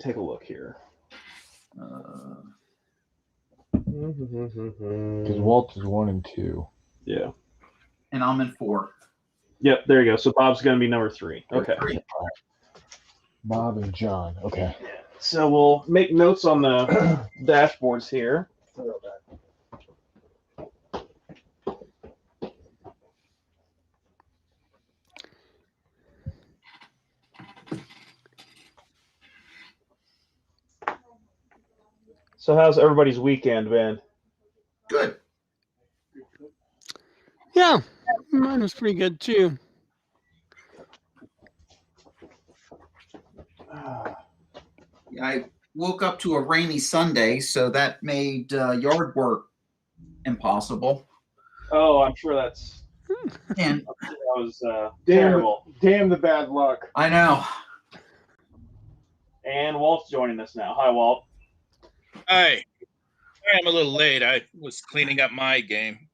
take a look here. Because Walt is 1 and 2. Yeah. And I'm in 4. Yep, there you go. So Bob's going to be number 3. Okay. Bob and John. Okay. So we'll make notes on the dashboards here. So how's everybody's weekend been? Good. Yeah, mine was pretty good too. I woke up to a rainy Sunday, so that made yard work impossible. Oh, I'm sure that was terrible. Damn the bad luck. I know. And Walt's joining us now. Hi, Walt. Hi. I'm a little late. I was cleaning up my game.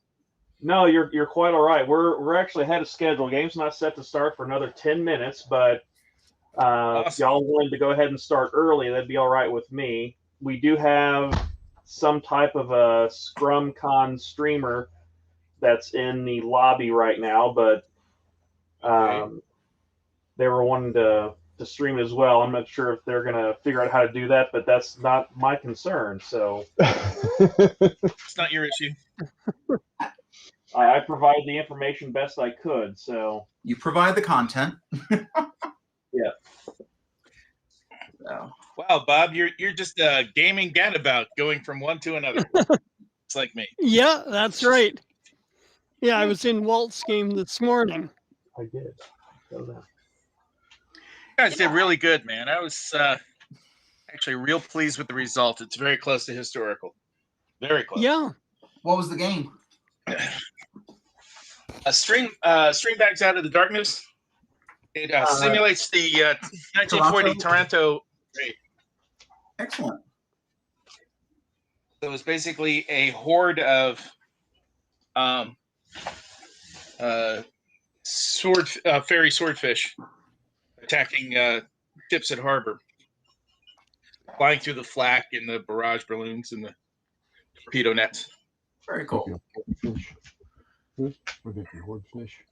No, you're quite all right. We're actually ahead of schedule. Game's not set to start for another 10 minutes, but Awesome. if y'all wanted to go ahead and start early, that'd be all right with me. We do have some type of a ScrumCon streamer that's in the lobby right now, but they were wanting to stream it as well. I'm not sure if they're going to figure out how to do that, but that's not my concern. So It's not your issue. I provide the information best I could. So You provide the content. yeah. So, Wow, Bob, you're just a gaming gadabout going from one to another. It's like me. Yeah, that's right. Yeah, I was in Walt's game this morning. I did. You guys did really good, man. I was actually real pleased with the result. It's very close to historical. Very close. Yeah. what was the game? String bags out of the darkness. It simulates the 1940 Toronto raid. Excellent. So it was basically a horde of fairy swordfish attacking ships at harbor, flying through the flak and the barrage balloons and the torpedo nets. Very cool. Fish. Would it be horde fish?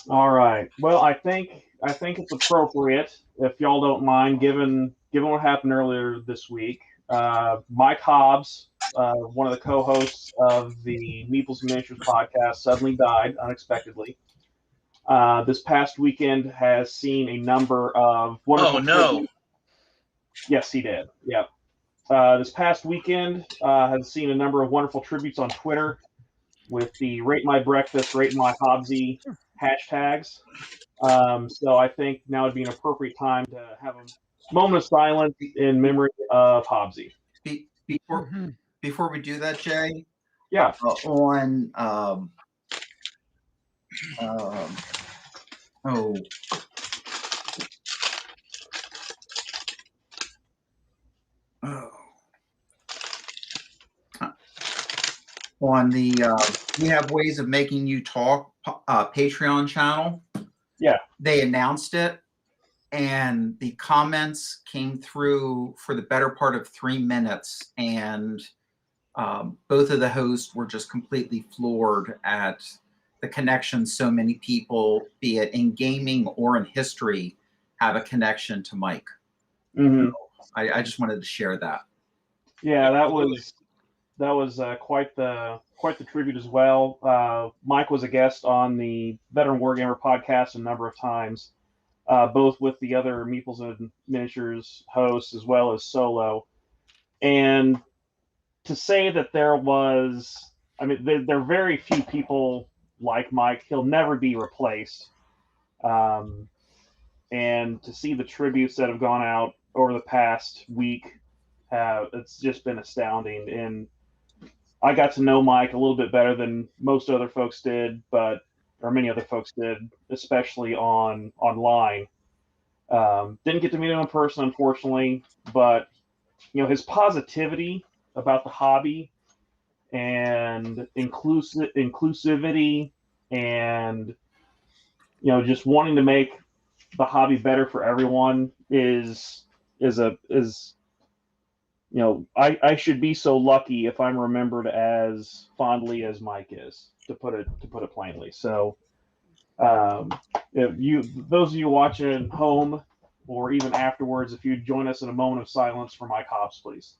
All right. Well, I think it's appropriate, if y'all don't mind, given what happened earlier this week. Mike Hobbs, one of the co-hosts of the Meeples and Miniatures podcast, suddenly died unexpectedly. This past weekend has seen a number of wonderful. Oh no! Yes, he did. Yep. This past weekend has seen a number of wonderful tributes on Twitter with the Rate My Breakfast, Rate My Hobbsy hashtags. So I think now would be an appropriate time to have a moment of silence in memory of Hobbsy. Before we do that, Jay. Yeah. On the We Have Ways of Making You Talk Patreon channel. Yeah. They announced it, and the comments came through for the better part of 3 minutes, and both of the hosts were just completely floored at the connection so many people, be it in gaming or in history, have a connection to Mike. Mm-hmm. I just wanted to share that. Yeah, that was quite the tribute as well. Mike was a guest on the Veteran Wargamer podcast a number of times, both with the other Meeples and Miniatures hosts as well as solo. And to say that there are very few people like Mike. He'll never be replaced. And to see the tributes that have gone out over the past week, it's just been astounding. And I got to know Mike a little bit better than most other folks did, or many other folks did, especially online. Didn't get to meet him in person, unfortunately, but his positivity about the hobby and inclusivity and just wanting to make the hobby better for everyone is I should be so lucky if I'm remembered as fondly as Mike is, to put it plainly. So, those of you watching at home, or even afterwards, if you join us in a moment of silence for Mike Hobbs, please.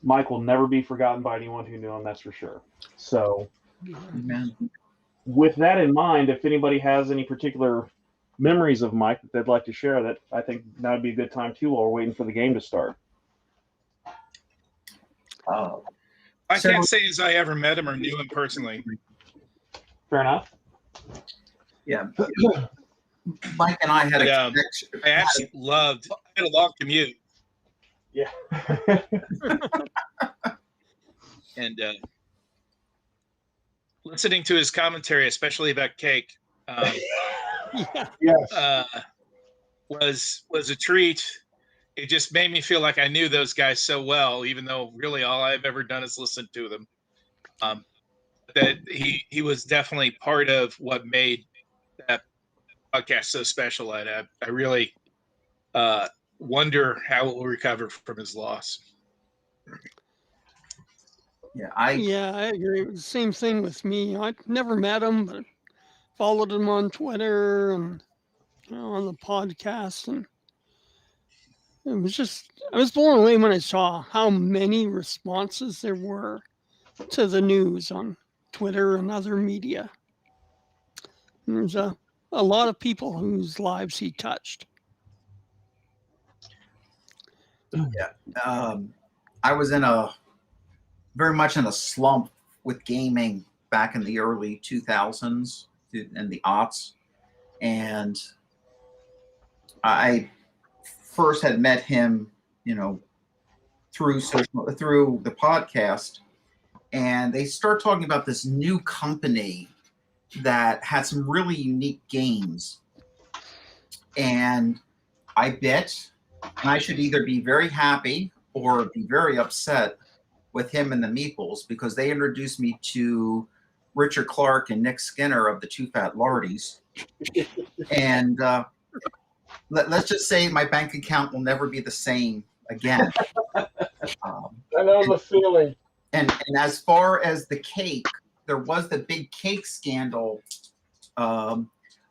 Mike will never be forgotten by anyone who knew him, that's for sure. So, Amen. with that in mind, if anybody has any particular memories of Mike that they'd like to share, that I think that would be a good time too while we're waiting for the game to start. I can't say as I ever met him or knew him personally. Fair enough. Yeah. Mike and I had a connection. I actually loved. I had a long commute. Yeah. And listening to his commentary, especially about cake, Yeah. was a treat. It just made me feel like I knew those guys so well, even though really all I've ever done is listen to them. That he was definitely part of what made that podcast so special. I really wonder how we'll recover from his loss. Yeah, I agree. Same thing with me. I never met him, but followed him on Twitter and on the podcast, and it was just, I was blown away when I saw how many responses there were to the news on Twitter and other media. And there's a lot of people whose lives he touched. Yeah. I was very much in a slump with gaming back in the early 2000s and the aughts. And I first had met him, through the podcast, and they start talking about this new company that had some really unique games. And I bet I should either be very happy or be very upset with him and the Meeples, because they introduced me to Richard Clark and Nick Skinner of the Two Fat Lardies. And let's just say my bank account will never be the same again. I know the feeling. And as far as the cake, there was the big cake scandal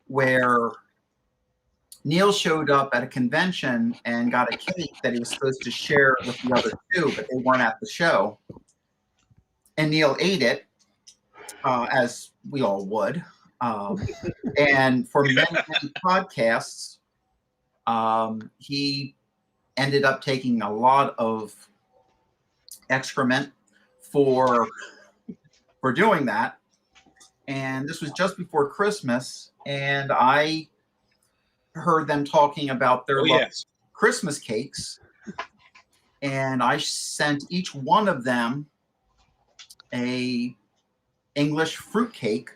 where Neil showed up at a convention and got a cake that he was supposed to share with the other two, but they weren't at the show. And Neil ate it, as we all would. And for many podcasts, he ended up taking a lot of excrement for doing that. And this was just before Christmas, and I heard them talking about their Christmas cakes, and I sent each one of them a English fruit cake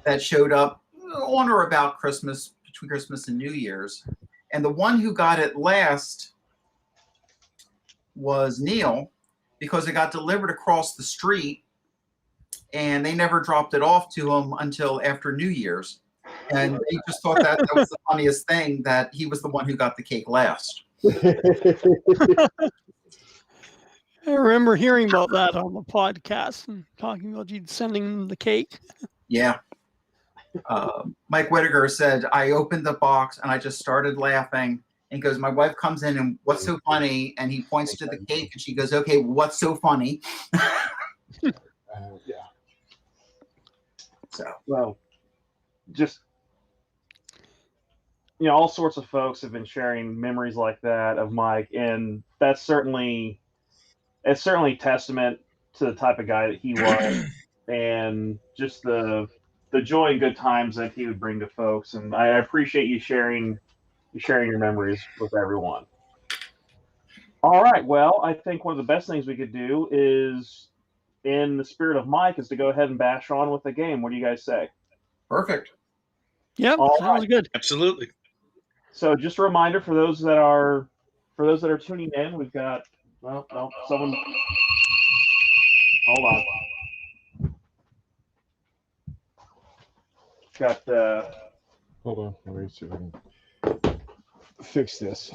that showed up on or about Christmas, between Christmas and New Year's. And the one who got it last was Neil, because it got delivered across the street and they never dropped it off to him until after New Year's. And they just thought that was the funniest thing, that he was the one who got the cake last. I remember hearing about that on the podcast and talking about you sending them the cake. Yeah. Mike Whittaker said, I opened the box and I just started laughing. And he goes, my wife comes in and what's so funny? And he points to the cake and she goes, okay, what's so funny? Yeah. So, well, just, all sorts of folks have been sharing memories like that of Mike, and it's certainly testament to the type of guy that he was, and just the joy and good times that he would bring to folks. And I appreciate you sharing your memories with everyone. All right. Well, I think one of the best things we could do is in the spirit of Mike, is to go ahead and bash on with the game. What do you guys say? Perfect. Yep, All sounds right. good. Absolutely. So just a reminder for those that are tuning in, we've got someone. Hold on. Got Hold on. Let me see if I can fix this.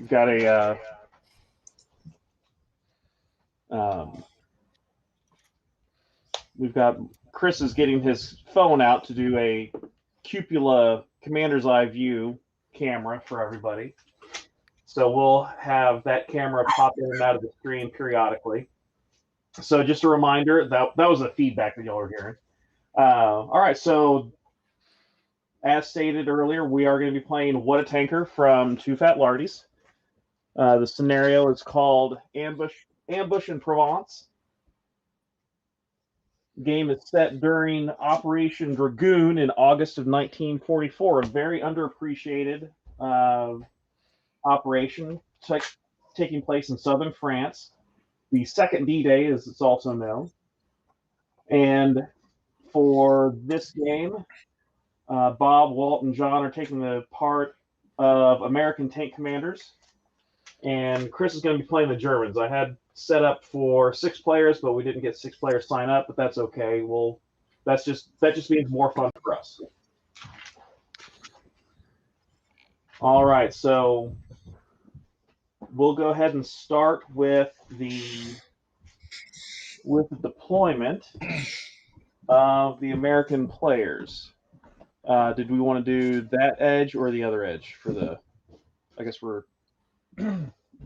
got a we've got Chris is getting his phone out to do a cupola commander's eye view camera for everybody. So we'll have that camera pop in and out of the screen periodically. So just a reminder, that was the feedback that y'all are hearing. All right, so as stated earlier, we are going to be playing What a Tanker from Two Fat Lardies. The scenario is called Ambush in Provence. Game is set during Operation Dragoon in August of 1944, a very underappreciated operation taking place in southern France. The second D-Day, as it's also known. And for this game, Bob, Walt, and John are taking the part of American tank commanders. And Chris is going to be playing the Germans. I had set up for 6 players, but we didn't get 6 players sign up, but that's okay. That just means more fun for us. All right, so we'll go ahead and start with the deployment of the American players. Did we want to do that edge or the other edge for the? I guess we're okay.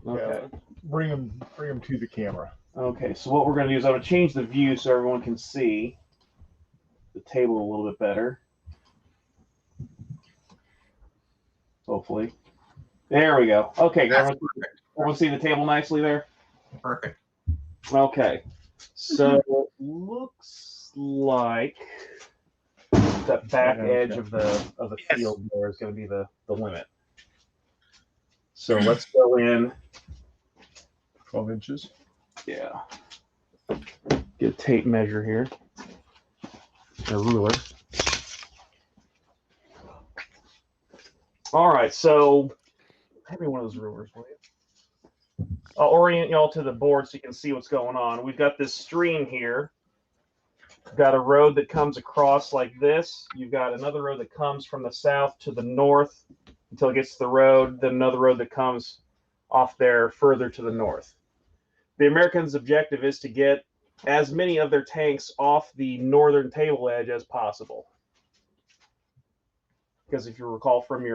Yeah, bring them to the camera. Okay, so what we're going to do is I'm going to change the view so everyone can see the table a little bit better. Hopefully. There we go. Okay, everyone see the table nicely there? Perfect. Okay, so it looks like that back edge of the field there is going to be the limit. So let's go in 12 inches. Yeah. Get a tape measure here. A ruler. All right, so hand me one of those rulers, will you? I'll orient y'all to the board so you can see what's going on. We've got this stream here. We've got a road that comes across like this. You've got another road that comes from the south to the north until it gets to the road, then another road that comes off there further to the north. The Americans' objective is to get as many of their tanks off the northern table edge as possible. Because if you recall from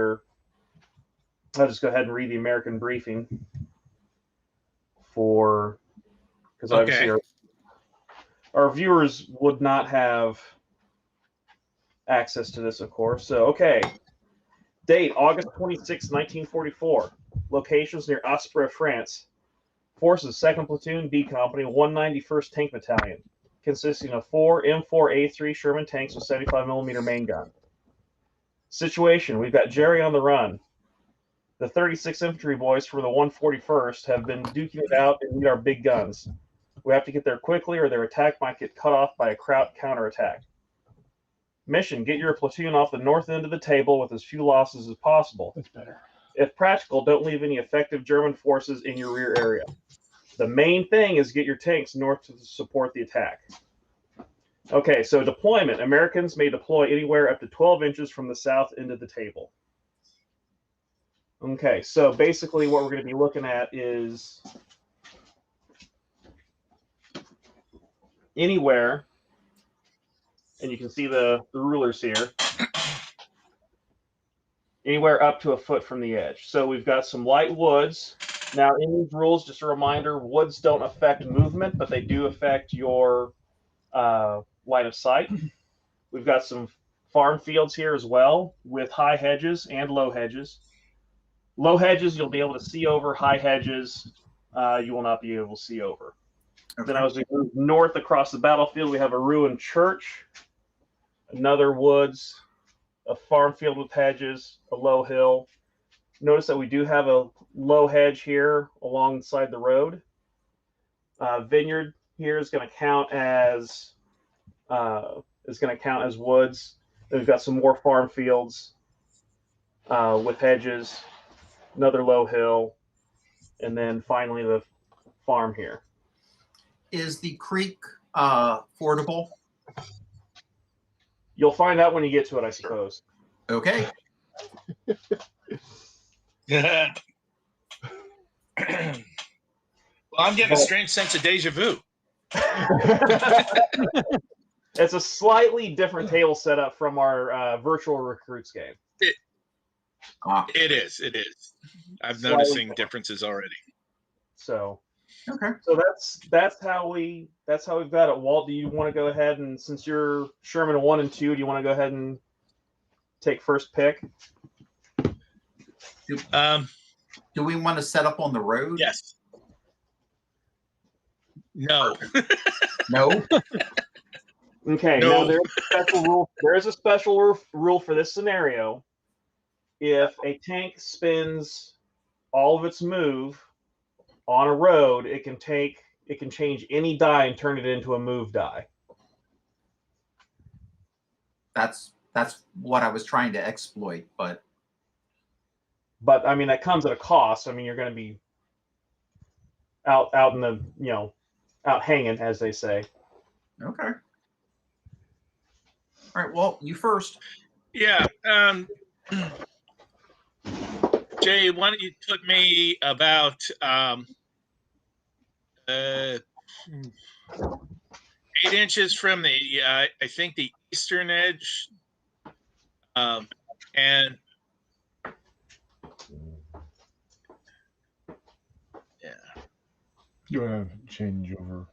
I'll just go ahead and read the American briefing because obviously our viewers would not have access to this, of course. So, okay. Date, August 26, 1944. Locations near Aspre, France. Forces, 2nd Platoon, B Company, 191st Tank Battalion, consisting of 4 M4A3 Sherman tanks with 75mm main gun. Situation, we've got Jerry on the run. The 36 infantry boys from the 141st have been duking it out and need our big guns. We have to get there quickly or their attack might get cut off by a Kraut counterattack. Mission, get your platoon off the north end of the table with as few losses as possible. That's better. If practical, don't leave any effective German forces in your rear area. The main thing is get your tanks north to support the attack. Okay, so deployment. Americans may deploy anywhere up to 12 inches from the south end of the table. Okay, so basically what we're going to be looking at is anywhere, and you can see the rulers here, anywhere up to a foot from the edge. So we've got some light woods. Now, in these rules, just a reminder, woods don't affect movement, but they do affect your line of sight. We've got some farm fields here as well with high hedges and low hedges. Low hedges, you'll be able to see over. High hedges, you will not be able to see over. Okay. Then as we move north across the battlefield, we have a ruined church, another woods, a farm field with hedges, a low hill. Notice that we do have a low hedge here alongside the road. Vineyard here is going to count as woods. Then we've got some more farm fields with hedges, another low hill, and then finally the farm here. Is the creek fordable? You'll find out when you get to it, I suppose. Okay. Well, I'm getting a strange sense of deja vu. It's a slightly different table setup from our virtual recruits game. It is. I'm Slightly noticing different. differences already. So Okay. that's how we've got it. Walt, do you want to go ahead and, since you're Sherman 1 and 2, do you want to go ahead and take first pick? Do we want to set up on the road? Yes. No. No. Okay. No. Now there's a special rule. There is a special rule for this scenario. If a tank spins all of its move on a road, it can change any die and turn it into a move die. That's what I was trying to exploit, but I mean, that comes at a cost. I mean, you're going to be out in the, out hanging, as they say. okay. All right, well, you first. Yeah. Jay, why don't you put me about 8 inches from the I think the eastern edge, and yeah, You want to change over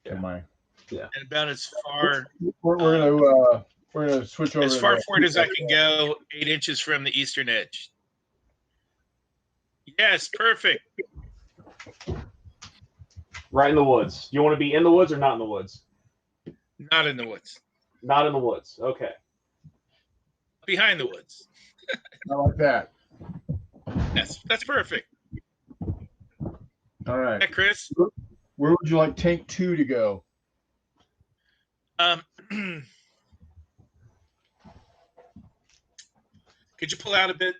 to my? and about as far We're gonna switch over as to far the- forward as I can go, 8 inches from the eastern edge. Yes, perfect. Right in the woods. You want to be in the woods or not in the woods? Not in the woods. Not in the woods. Okay. Behind the woods. I like that. That's perfect. All right. Yeah, Chris. Where would you like tank 2 to go? Could you pull out a bit?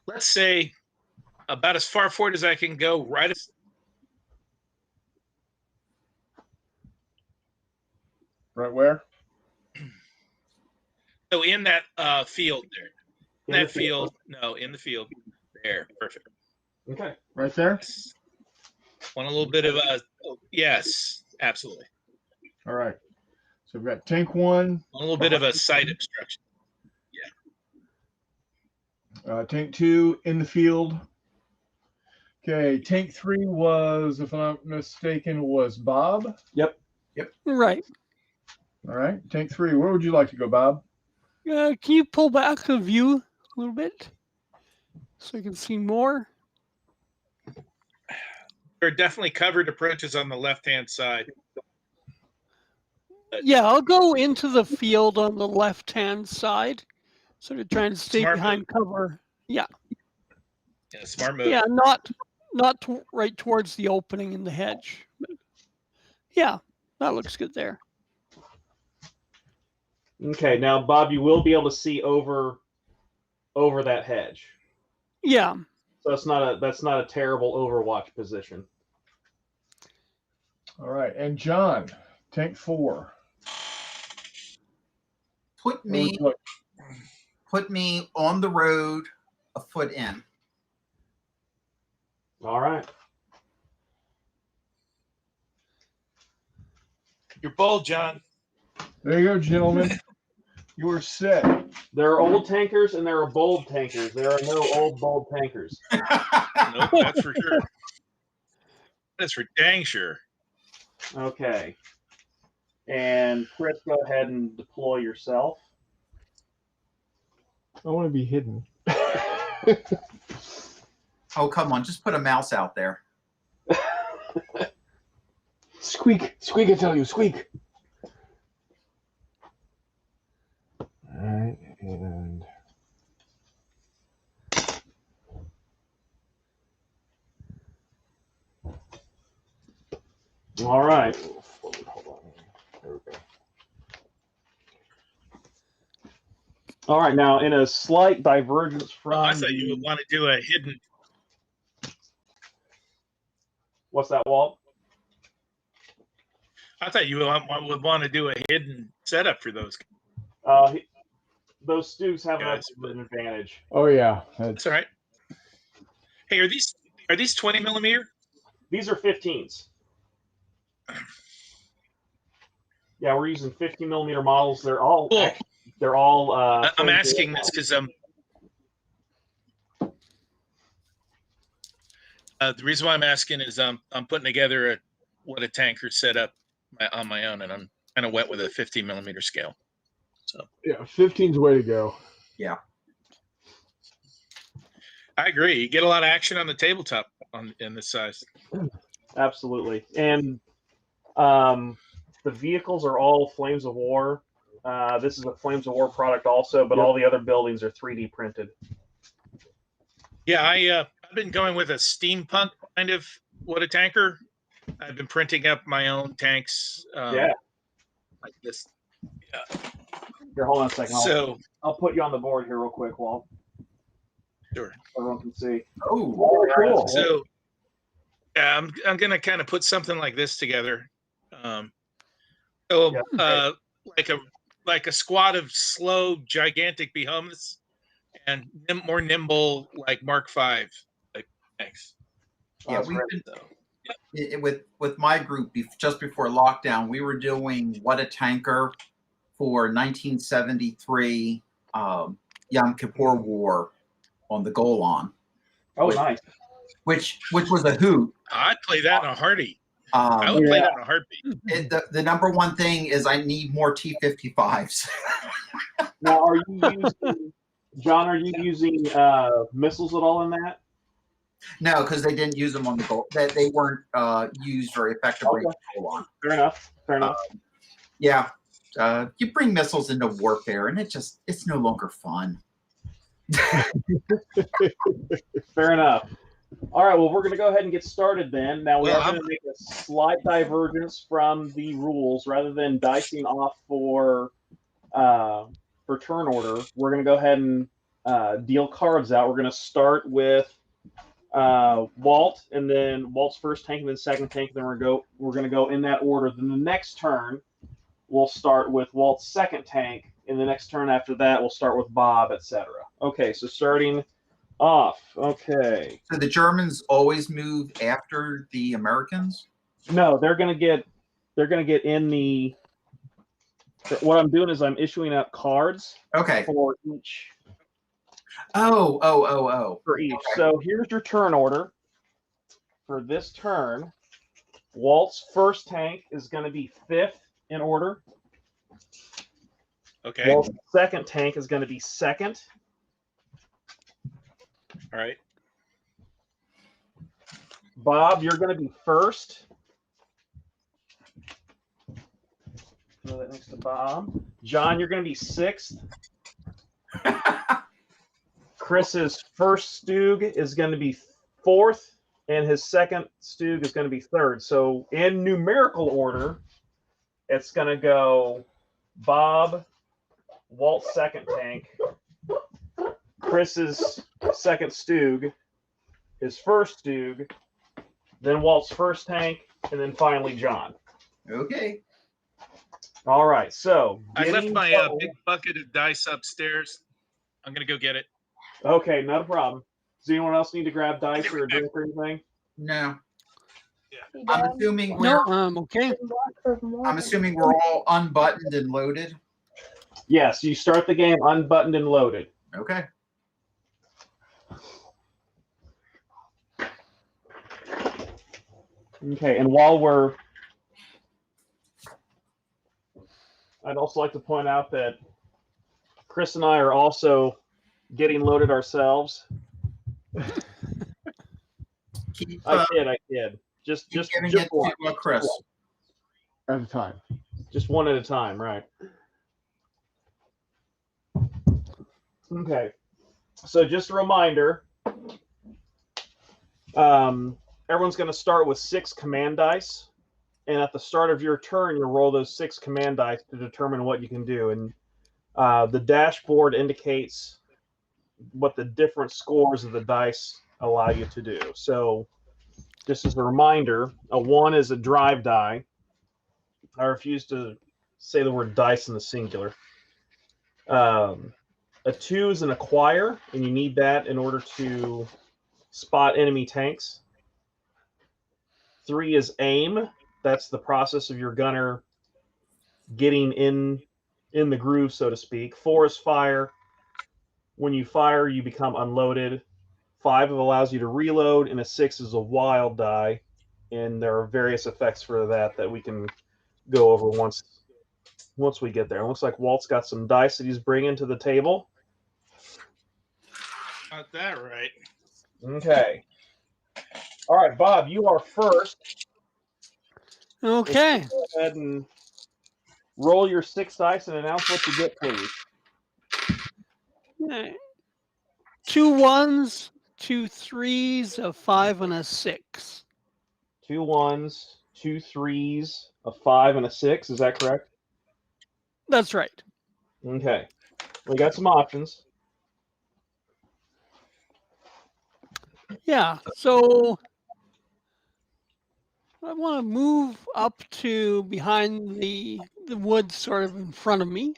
Let's say about as far forward as I can go, right as Right where? so in that field there. In In that the field. field. No, in the field. There, perfect. Okay. Right there? Yes. Want a little bit of a yes, absolutely. All right. So we've got tank 1, A little bit of a sight obstruction. tank 2 in the field. Okay, tank 3 was, if I'm not mistaken, was Bob. Yep. Right. All right, tank 3. Where would you like to go, Bob? Can you pull back the view a little bit so you can see more? There are definitely covered approaches on the left-hand side. Yeah, I'll go into the field on the left-hand side, sort of trying to stay Smart behind cover. Yeah, smart move. Yeah, not right towards the opening in the hedge. But yeah, that looks good there. Okay. Now, Bob, you will be able to see over that hedge. Yeah, So that's not a terrible overwatch position. All right, and John, tank 4. Put Where would me you like- put me on the road a foot in. All right. You're bold, John. There you go, gentlemen. You are set. There are old tankers and there are bold tankers. There are no old bold tankers. Nope, that's for sure. That's for dang sure. Okay. And Chris, go ahead and deploy yourself. I want to be hidden. Oh, come on, just put a mouse out there. Squeak, I tell you, squeak. All right, And All right. hold on. There we go. All right. Now, in a slight divergence from I thought you would want to do a hidden. what's that, Walt? I thought you would want to do a hidden setup for those Those Stoogs have guys. an advantage. Oh yeah, That's all right. Hey, are these 20 millimeter? These are 15s. Yeah, we're using 15 millimeter models. They're all Cool. I'm asking this because the reason why I'm asking is I'm putting together what a tanker setup on my own, and I'm kind of went with a 15 millimeter scale. So yeah, 15's the way to go. Yeah. I agree. You get a lot of action on the tabletop in this size. Absolutely. And the vehicles are all Flames of War. This is a Flames of War product also, but all the other buildings are 3D printed. Yeah, I've been going with a steampunk kind of what a tanker. I've been printing up my own tanks. Like this. Yeah. Here, hold on a second. So I'll put you on the board here real quick, Walt. Sure. Everyone can see. Oh, cool. So yeah, I'm gonna kind of put something like this together. Like a squad of slow, gigantic behemoths, and more nimble, like Mark V. Like thanks. yeah. With my group just before lockdown, we were doing what a tanker for 1973 Yom Kippur War on the Golan. Oh, nice. Which was a hoot. I'd play that in a hearty. I would play that in a heartbeat. The number one thing is I need more T-55s. Now, are you using, John? Are you using missiles at all in that? No, because they didn't use them on the goal. They weren't used very effectively. Okay. Fair enough. Fair enough. Yeah, you bring missiles into warfare, and it's no longer fun. Fair enough. All right, well, we're going to go ahead and get started then. Now, we are going to make a slight divergence from the rules. Rather than dicing off for turn order, we're going to go ahead and deal cards out. We're going to start with Walt, and then Walt's first tank, and then second tank. Then we're going to go in that order. Then the next turn, we'll start with Walt's second tank. In the next turn after that, we'll start with Bob, etc. Okay, so starting off. Okay. So the Germans always move after the Americans? No, they're gonna get in the. What I'm doing is I'm issuing out cards. Okay. For each. Oh. For each. Okay. So here's your turn order. For this turn, Walt's first tank is going to be 5th in order. Okay. Walt's second tank is going to be 2nd. All right. Bob, you're going to be 1st. Throw that next to Bob. John, you're going to be 6th. Chris's first Stug is going to be 4th, and his second Stug is going to be 3rd. So in numerical order, it's going to go Bob, Walt's second tank, Chris's second Stug, his first Stug, then Walt's first tank, and then finally John. Okay. All right, so I left my big bucket of dice upstairs. I'm gonna go get it. Okay, not a problem. Does anyone else need to grab dice or a drink or anything? No. Yeah. I'm assuming Okay. I'm assuming we're all unbuttoned and loaded. Yes, you start the game unbuttoned and loaded. Okay. Okay, and while I'd also like to point out that Chris and I are also getting loaded ourselves. I kid. Just giving just it one. to Chris. At a time. Just one at a time, right? Okay. So just a reminder, everyone's going to start with 6 command dice. And at the start of your turn, you roll those 6 command dice to determine what you can do. And the dashboard indicates what the different scores of the dice allow you to do. So just as a reminder, a 1 is a drive die. I refuse to say the word dice in the singular. A 2 is an acquire, and you need that in order to spot enemy tanks. 3 is aim. That's the process of your gunner getting in the groove, so to speak. 4 is fire. When you fire, you become unloaded. 5 allows you to reload, and a 6 is a wild die. And there are various effects for that we can go over once we get there. It looks like Walt's got some dice that he's bringing to the table. Got that right. Okay. All right, Bob, you are first. Okay. Go ahead and roll your 6 dice and announce what you get, please. 2 1s, 2 3s, a 5, and a 6. 2 1s, 2 3s, a 5, and a 6. Is that correct? That's right. Okay. We got some options. Yeah. So I want to move up to behind the woods, sort of in front of me.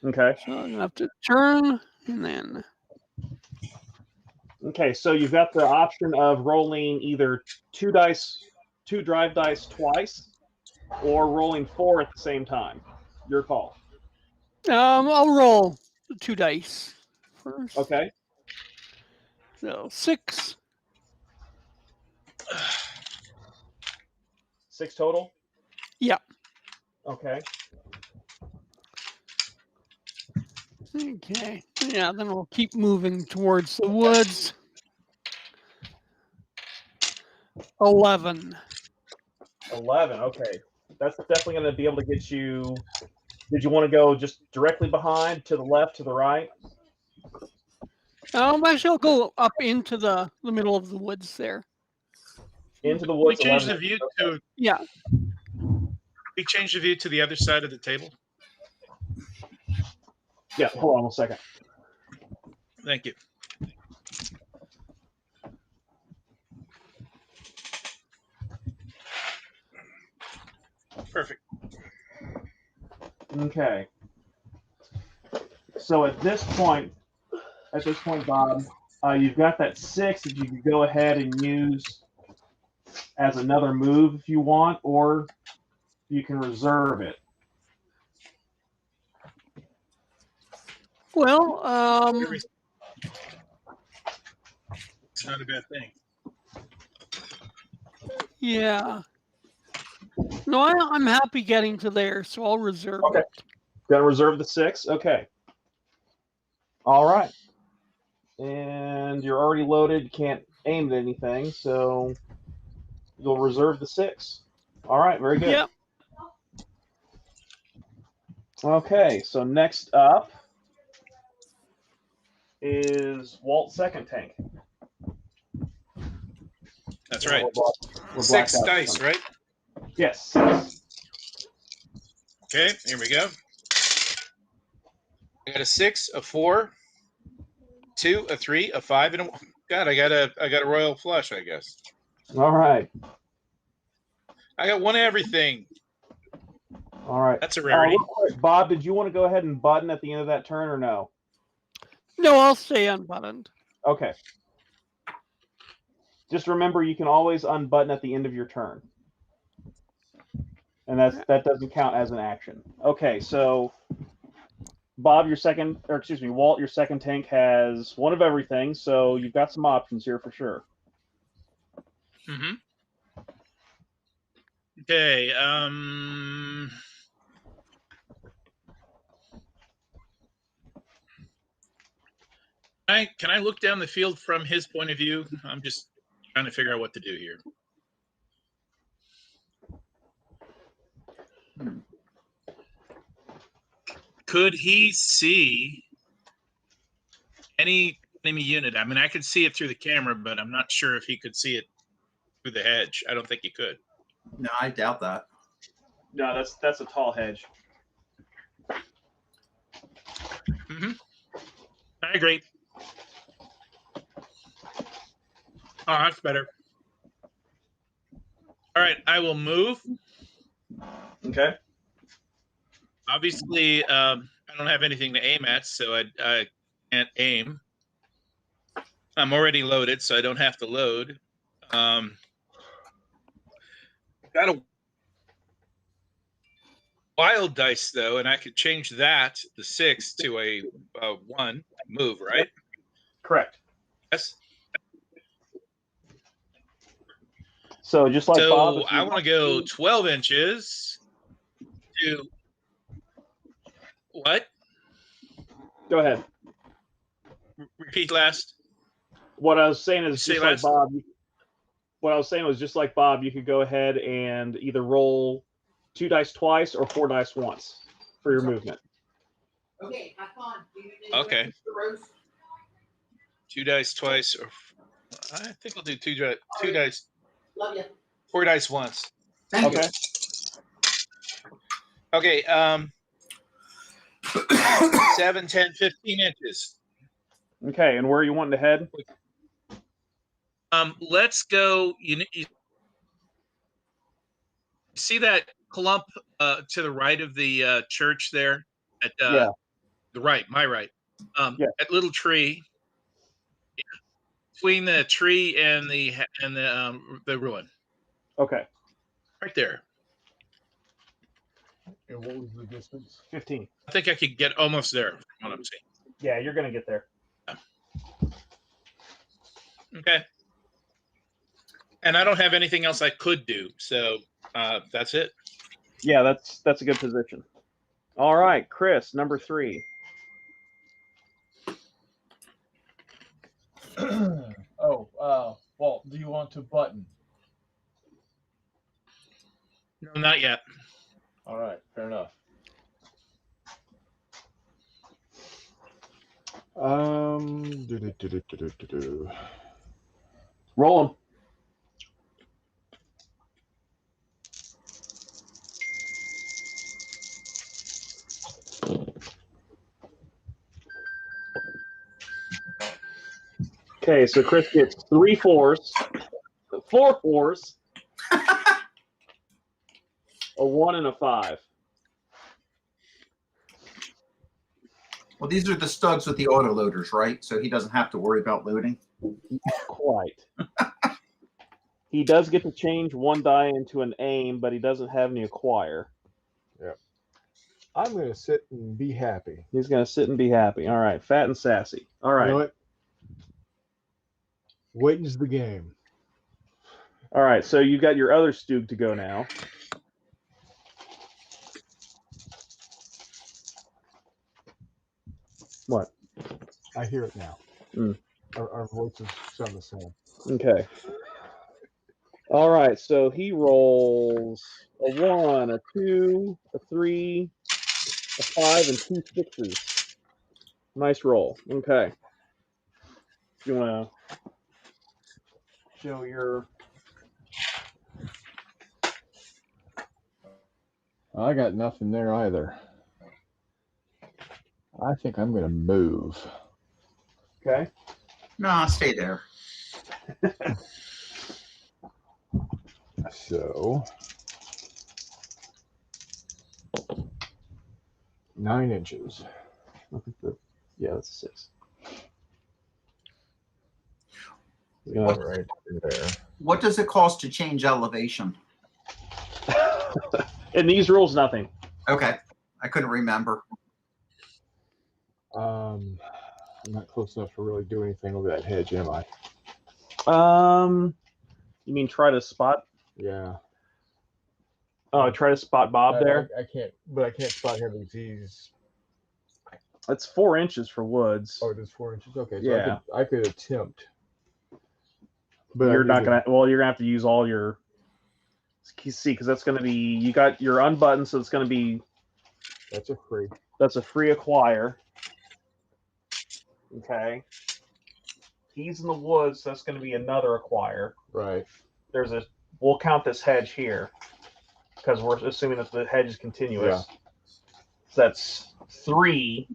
Okay. So I'm gonna have to turn and then. Okay, so you've got the option of rolling either 2 drive dice twice, or rolling 4 at the same time. Your call. I'll roll the 2 dice first. Okay. So 6. 6 total? Yeah. Okay. Okay. Yeah. Then we'll keep moving towards the woods. 11. 11. Okay. That's definitely going to be able to get you. Did you want to go just directly behind, to the left, to the right? Actually, I'll go up into the middle of the woods there. Into the We woods. changed 11. the view to. Yeah. We changed the view to the other side of the table. Yeah. Hold on 1 second. Thank you. Perfect. Okay. So at this point, Bob, you've got that 6 that you can go ahead and use as another move if you want, or you can reserve it. Well, It's not a bad thing. yeah. No, I'm happy getting to there, so I'll reserve Okay. it. Gonna reserve the 6. Okay. All right. And you're already loaded. You can't aim at anything, so you'll reserve the 6. All right. Very good. Yep. Okay. So next up is Walt's second tank. That's right. We're 6 blacked out. dice, right? Yes. Okay, here we go. I got a 6, a 4, 2, a 3, a 5, and a 1. God, I got a royal flush, I guess. All right. I got one of everything. All right. That's a rarity. Real quick, Bob, did you want to go ahead and button at the end of that turn or no? No, I'll stay unbuttoned. Okay. Just remember, you can always unbutton at the end of your turn. And that doesn't count as an action. Okay, so Bob, Walt, your second tank has one of everything, so you've got some options here for sure. Mm-hmm. Okay. Can I look down the field from his point of view? I'm just trying to figure out what to do here. Could he see any enemy unit. I mean, I could see it through the camera, but I'm not sure if he could see it through the hedge. I don't think he could. No, I doubt that. No, that's a tall hedge. Mm-hmm. I agree. Oh, that's better. All right, I will move. Okay. Obviously, I don't have anything to aim at, so I can't aim. I'm already loaded, so I don't have to load. Got a wild dice, though, and I could change that, the 6, to a 1 move, right? Correct. Yes. So just like Bob, So I want to go 12 inches to what? Go ahead. Repeat last. What I was saying is Say just like last. Bob. What I was saying was just like Bob. You could go ahead and either roll 2 dice twice or 4 dice once for your movement. Okay, have fun. Okay. 2 dice twice, or I think I'll do 2 dice. Love you. 4 dice once. Thank Okay. Okay. 7, 10, 15 inches. Okay, and where are you wanting to head? Let's go. You see that clump to the right of the church there? At Yeah. the right, my right. Yeah. That little tree. Between the tree and the ruin, Okay. right there. And what was the distance? 15. I think I could get almost there. From what I'm saying. Yeah, you're gonna get there. Okay. And I don't have anything else I could do, so that's it. Yeah, that's a good position. All right, Chris, number 3. Walt, do you want to button? No, not yet. All right, fair enough. Roll them. Okay, so Chris gets 3 4s, 4 4s, a 1 and a 5. Well, these are the studs with the auto loaders, right? So he doesn't have to worry about loading. Quite. He does get to change 1 die into an aim, but he doesn't have any acquire. I'm going to sit and be happy. He's going to sit and be happy. All right, fat and sassy. All right. You know what? Waiting's the game. All right, so you got your other Stug to go now. What? I hear it now. Our voices sound the same. Okay. All right, so he rolls a 1, a 2, a 3, a 5, and 2 6s. Nice roll. Okay. You want to show your... I got nothing there either. I think I'm going to move. Okay. No, stay there. So 9 inches. Yeah, that's a 6. What, Right there. what does it cost to change elevation? In these rules, nothing. Okay, I couldn't remember. I'm not close enough to really do anything over that hedge, am I? You mean try to spot? Yeah. Oh, try to spot Bob there. I can't, but I can't spot him because he's. That's 4 inches for woods. Oh, it is 4 inches. Okay, so Yeah. I could attempt. But You're not gonna. Well, you're gonna have to use all your. See, because that's gonna be. You got your unbuttoned, so it's gonna be. That's a free. That's a free acquire. Okay. He's in the woods, so that's going to be another acquire. Right. We'll count this hedge here because we're assuming that the hedge is continuous. Yeah. So that's 3.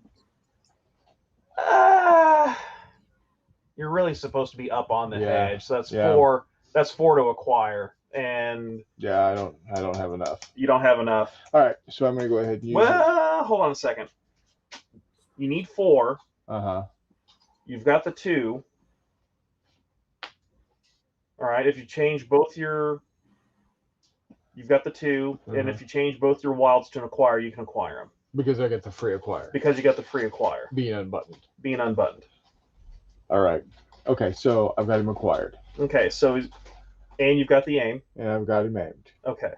You're really supposed to be up on the hedge. So that's 4. That's 4 to acquire, and yeah, I don't have enough. You don't have enough. All right, so I'm gonna go ahead and use hold on a second. You need 4. You've got the 2. All right. If you change both you've got the 2, and if you change both your wilds to an acquire, you can acquire them. Because I get the free acquire. Because you got the free acquire. Being unbuttoned. Being unbuttoned. All right. Okay, so I've got him acquired. Okay, so and you've got the aim. And I've got him aimed. Okay.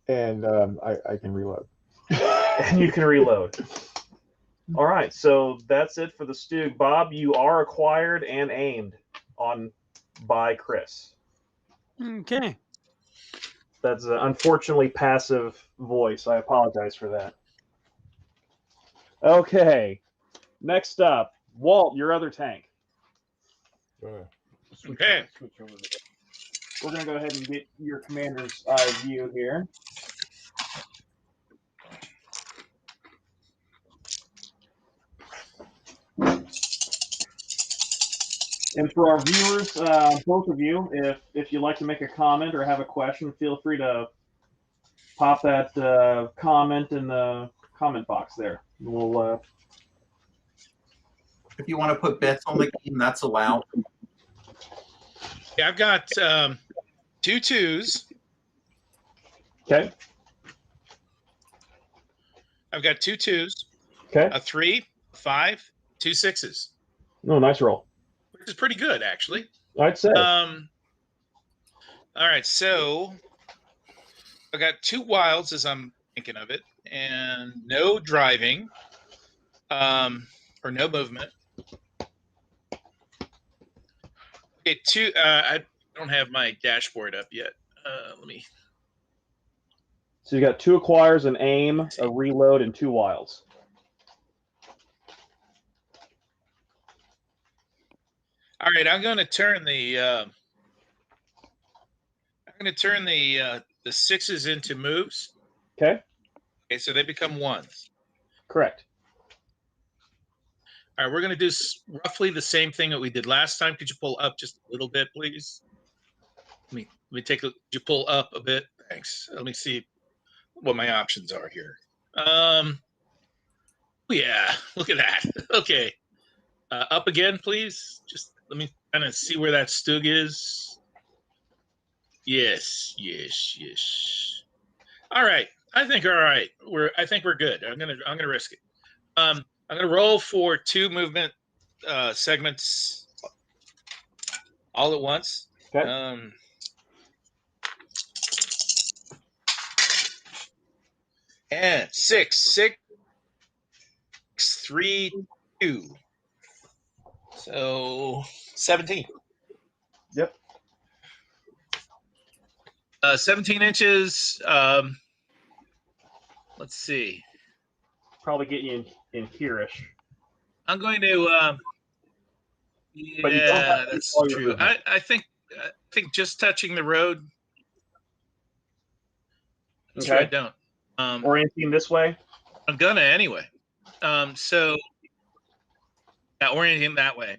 And I can reload. And you can reload. All right, so that's it for the Stug. Bob, you are acquired and aimed by Chris. Okay. That's an unfortunately passive voice. I apologize for that. Okay. Next up, Walt, your other tank. Okay. We're going to go ahead and get your commander's eye view here. And for our viewers, both of you, if you'd like to make a comment or have a question, feel free to pop that comment in the comment box there. We'll. If you want to put bets on the game, that's allowed. Yeah, I've got 2 2s. Okay. I've got 2 2s. Okay. A 3, 5, 2 6s. Oh, nice roll. Which is pretty good, actually. I'd say. All right, so I got 2 wilds as I'm thinking of it, and no driving, or no movement. Okay, 2. I don't have my dashboard up yet. Let me. So you got 2 acquires, an aim, a reload, and 2 wilds. All right, I'm going to turn the. The 6s into moves. Okay. Okay, so they become 1s. Correct. All right, we're going to do roughly the same thing that we did last time. Could you pull up just a little bit, please? Let me take a. Could you pull up a bit? Thanks. Let me see what my options are here. Yeah, look at that. Okay, up again, please. Just let me kind of see where that Stug is. Yes. All right, I think all right. I think we're good. I'm gonna risk it. I'm gonna roll for 2 movement segments all at once. Okay. And 6, 6, 3, 2. So 17. Yep. 17 inches. Let's see. Probably get you in here-ish. I'm going to. Yeah, that's true. I think just touching the road. That's Okay. right. I don't. Orienting this way? I'm gonna anyway. So yeah, orient him that way.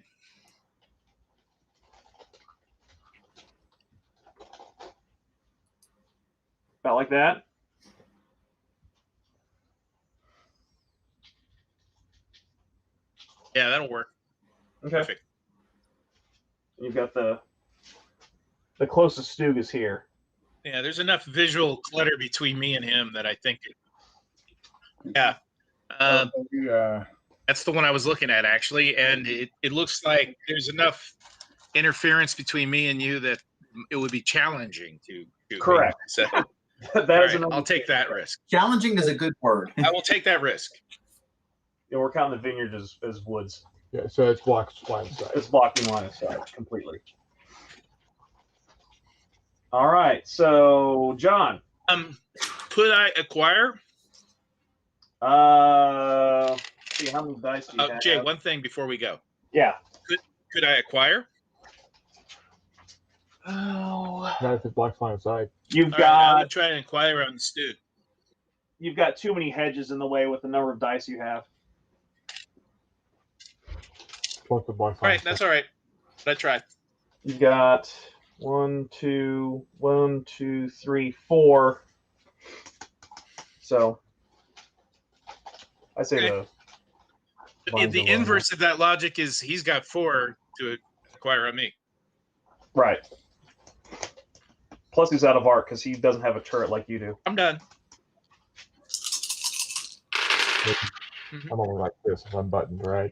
About like that? Yeah, that'll work. Okay. Perfect. You've got the closest Stug is here. Yeah, there's enough visual clutter between me and him that I think. Yeah. Yeah. That's the one I was looking at, actually, and it looks like there's enough interference between me and you that it would be challenging to do. Correct. So, I'll take that risk. Challenging is a good word. I will take that risk. Yeah, we're counting the vineyard as woods. Yeah, so it's blocked line of sight. It's blocking line of sight completely. All right, so John. Could I acquire? see, how many dice do you have? Jay, one thing before we go. Yeah. Could I acquire? Oh. Not if it blocks line of sight. You've All right, I got would try and inquire on Stu. you've got too many hedges in the way with the number of dice you have. Plus it blocks All line right, of that's sight. all right. But I tried. You've got 1, 2, 3, 4. So I say Okay. Mine's The a low inverse of that logic is he's got 4 to acquire on me. right. Plus he's out of arc because he doesn't have a turret like you do. I'm done. I'm only like this if I'm buttoned, right?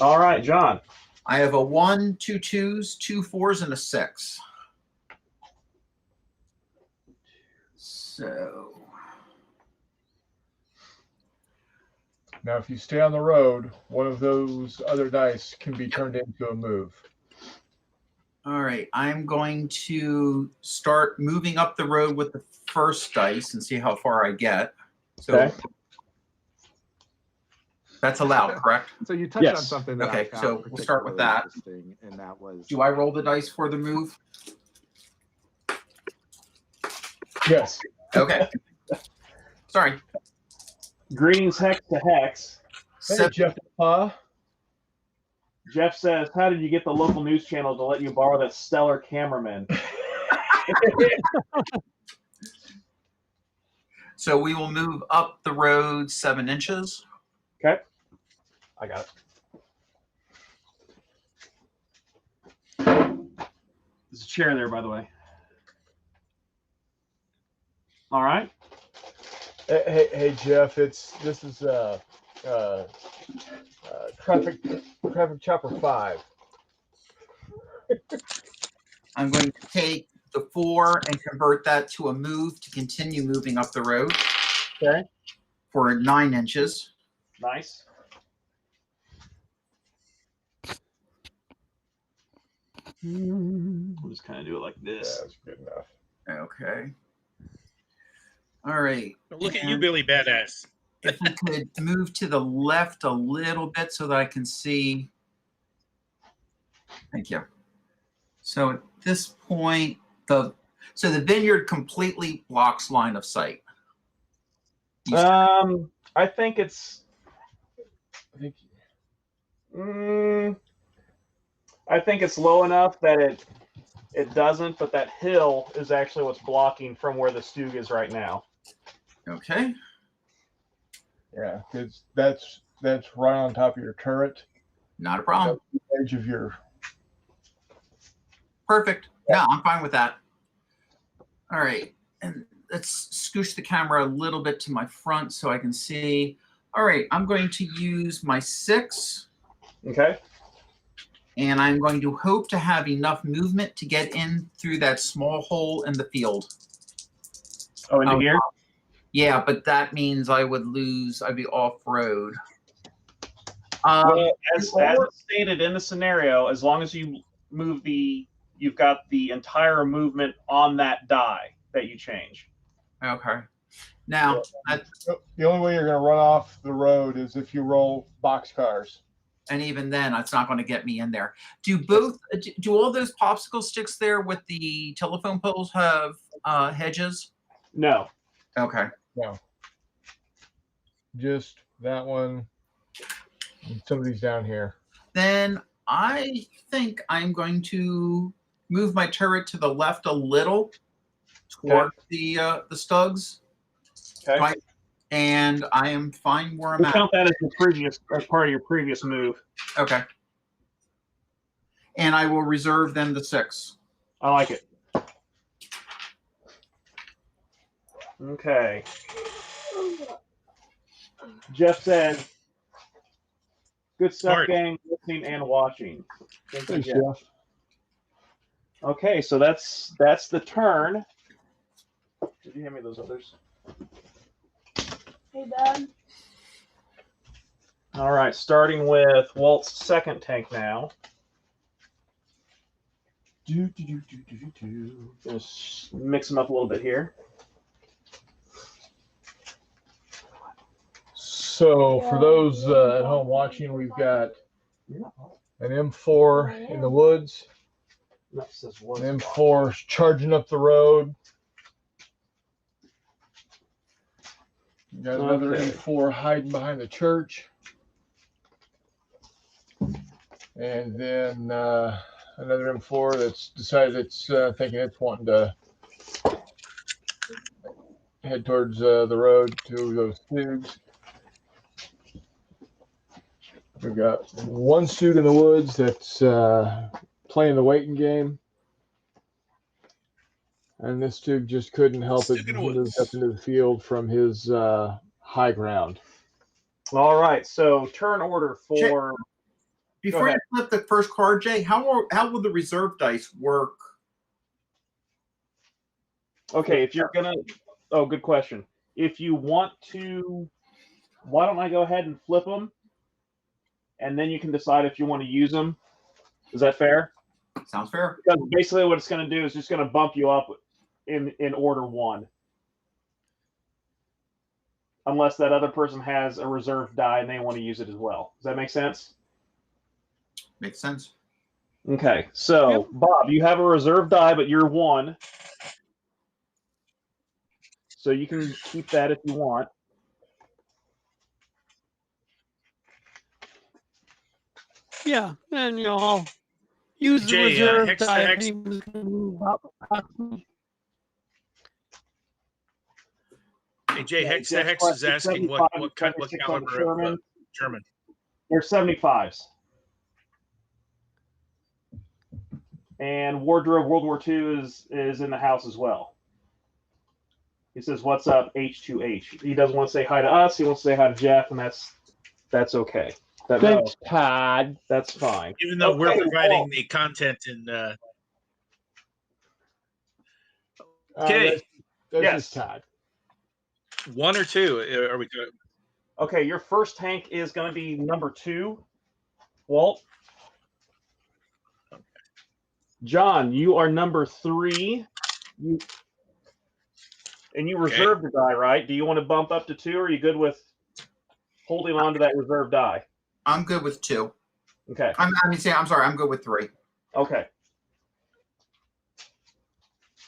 All right, John. I have a 1, 2 2s, 2 4s, and a 6. So Now, if you stay on the road, one of those other dice can be turned into a move. all right, I'm going to start moving up the road with the first dice and see how far I get. So Okay. that's allowed, correct? So you touched on Yes. something that I Okay, found so we'll start with particularly that. interesting, and that was Do I roll the dice for the move? Yes. Okay. Sorry. Greetings, Hex to Hex. Hey, Seven- Jeff. Jeff says, how did you get the local news channel to let you borrow that stellar cameraman? So we will move up the road 7 inches. Okay. I got it. There's a chair there, by the way. All right. Hey, Jeff. This is traffic chopper 5. I'm going to take the 4 and convert that to a move to continue moving up the road Okay. for 9 inches. Nice. We'll just kind of do it like this. That's good enough. Okay. All right. Look at you, Billy Badass. If we could move to the left a little bit so that I can see. Thank you. So at this point, the vineyard completely blocks line of sight. I think it's. I think it's low enough that it doesn't, but that hill is actually what's blocking from where the Stug is right now. Okay. Yeah, because that's right on top of your turret. Not a problem. The edge of your. Perfect. Yeah, I'm fine with that. All right. And let's scooch the camera a little bit to my front so I can see. All right. I'm going to use my 6. Okay. And I'm going to hope to have enough movement to get in through that small hole in the field. Oh, into here? Yeah, but that means I'd be off-road. Well, as stated in the scenario, as long as you move you've got the entire movement on that die that you change. Okay. Now, The only way you're going to run off the road is if you roll boxcars. and even then, it's not going to get me in there. Do all those popsicle sticks there with the telephone poles have hedges? No. Okay. No. Just that one. And some of these down here. Then I think I'm going to move my turret to the left a little toward the Stugs. Okay. Right. And I am fine where I'm We'll at. count that as part of your previous move. Okay. And I will reserve then the 6. I like it. Okay. Jeff said, good stuff, Smart. gang, listening and watching. Thank you, Thanks, Jeff. Jeff. Okay, so that's the turn. Did you hand me those others? Hey, Dad. All right, starting with Walt's second tank now. Just mix them up a little bit here. So for those at home watching, we've got an M4 in the woods, an M4 charging up the road. You got another M4 hiding behind the church. And then another M4 that's decided it's thinking it's wanting to head towards the road to those Stoogs. We've got one Stoog in the woods that's playing the waiting game. And this Stoog just couldn't help it. He moved up into the field from his high ground. All right, so turn order for... Before you flip the first card, Jay, how will the reserve dice work? Okay, if you're gonna, good question. If you want to, why don't I go ahead and flip them, and then you can decide if you want to use them. Is that fair? Sounds fair. Because basically, what it's going to do is just going to bump you up in order one, unless that other person has a reserve die and they want to use it as well. Does that make sense? Makes sense. Okay, so Bob, you have a reserve die, but you're one. So you can keep that if you want. Yeah, and I'll use the Jay, reserve Hex to die if Hex. anyone's gonna move up past me. Hey, Jay, Hex to Jeff Hex is Quest, asking 75, what caliber Sherman. of German. They're 75s. And Wardrobe World War II is in the house as well. He says, "What's up, H2H?" He doesn't want to say hi to us. He wants to say hi to Jeff, and that's okay. Thanks, Todd. That's fine. Even though we're providing the content in. Okay. That's Yes. just Todd. One or two? Are we good? Okay, your first tank is going to be number 2, Walt. John, you are number 3. And you reserved the die, right? Do you want to bump up to 2, or are you good with holding on to that reserve die? I'm good with 2. Okay. I'm sorry. I'm good with 3. Okay.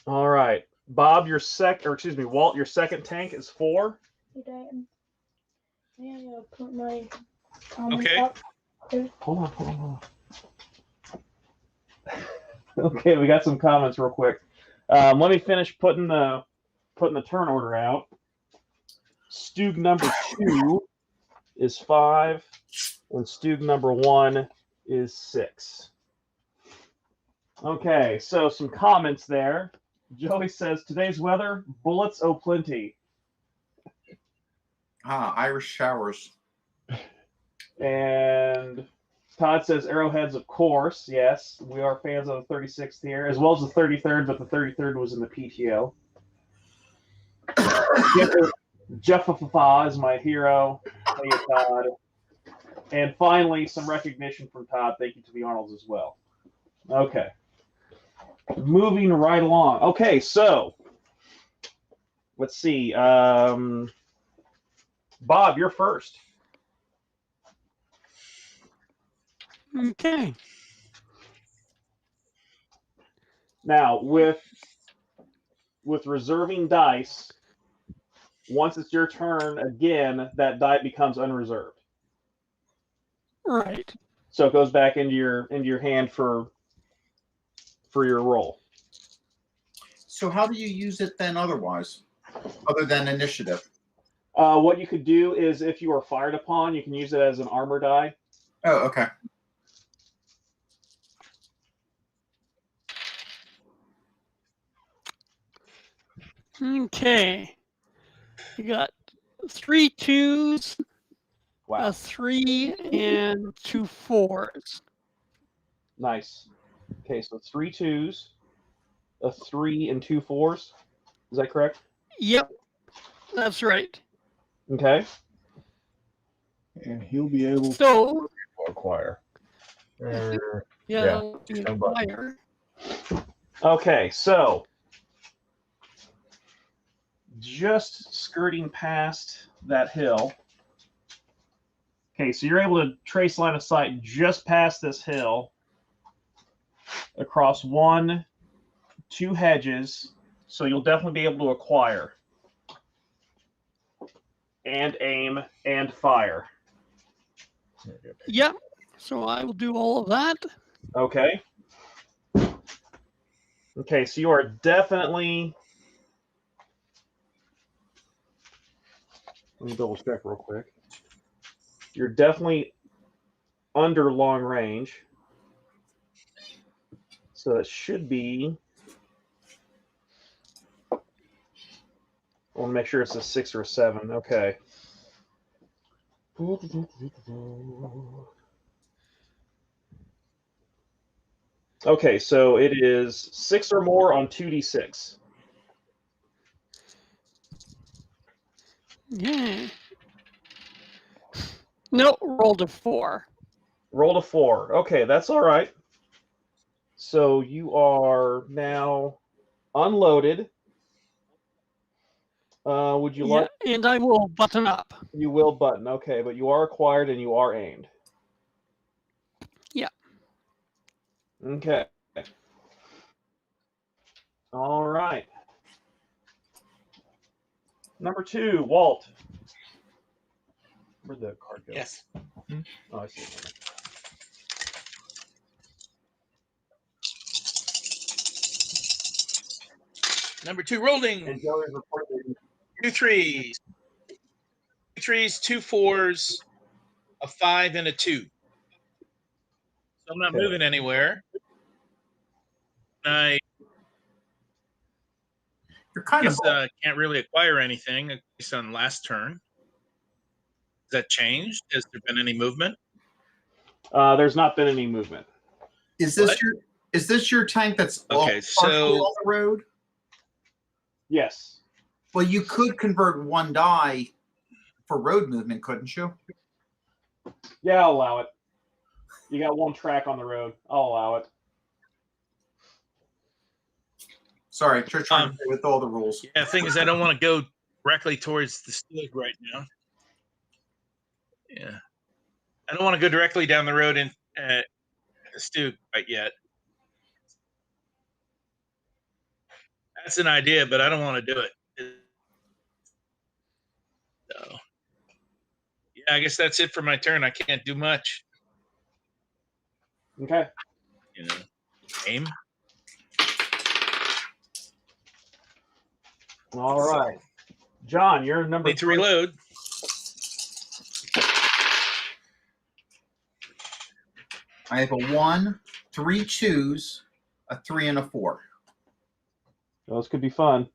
All right. Bob, Walt, your second tank is 4. Yeah, put my comments Okay. up. Hold on. Okay, we got some comments real quick. Let me finish putting the turn order out. Stoog number 2 is 5, and Stoog number 1 is 6. Okay, so some comments there. Joey says, "Today's weather, bullets plenty." Irish showers. And Todd says, "Arrowheads, of course." Yes, we are fans of the 36th here, as well as the 33rd, but the 33rd was in the PTO. Jeff is my hero. Hey, Todd. And finally, some recognition from Todd. Thank you to the Arnolds as well. Okay. Moving right along. Okay, so let's see. Bob, you're first. Okay. Now, with reserving dice, once it's your turn again, that die becomes unreserved. Right. So it goes back into your hand for your roll. So how do you use it then otherwise, other than initiative? What you could do is, if you are fired upon, you can use it as an armor die. Oh, okay. Okay. You got 3 2s, Wow, a 3, and 2 4s. nice. Okay, so 3 2s, a 3, and 2 4s. Is that correct? Yep, that's right. Okay. And he'll be able So, to acquire. yeah, Yeah, the stand by. fire. Okay, so just skirting past that hill Okay, so you're able to trace line of sight just past this hill, across 1, 2 hedges, so you'll definitely be able to acquire and aim and fire. Yep. So I will do all of that. Okay. Okay, so you are definitely. Let me double check real quick. You're definitely under long range. So it should be. I want to make sure it's a 6 or a 7. Okay. Okay, so it is 6 or more on 2d6. Yeah. No, rolled a 4. Rolled a 4. Okay, that's all right. So you are now unloaded. Would you like? And I will button up. You will button. Okay, but you are acquired and you are aimed. Yeah. Okay. All right. Number 2, Walt. Where'd the card go? Yes. Oh, I see it. Number 2 rolling. And Joe is reporting. 2 3s. 2 3s, 2 4s, a 5, and a 2. So I'm not Okay. moving anywhere. I You're kind guess of can't really acquire anything based on last turn. Has that changed? Has there been any movement? There's not been any movement. is What? this your tank that's Okay, partially so on the road? Yes. Well, you could convert 1 die for road movement, couldn't you? Yeah, I'll allow it. You got 1 track on the road. I'll allow it. Sorry, just trying to play with all the rules. yeah, the thing is, I don't want to go directly towards the Stug right now. Yeah, I don't want to go directly down the road in the Stug right yet. That's an idea, but I don't want to do it. So, yeah, I guess that's it for my turn. I can't do much. Okay. You know, aim. All right. John, you're number Need to 3. reload. I have a 1, 3 2s, a 3, and a 4. Those could be fun.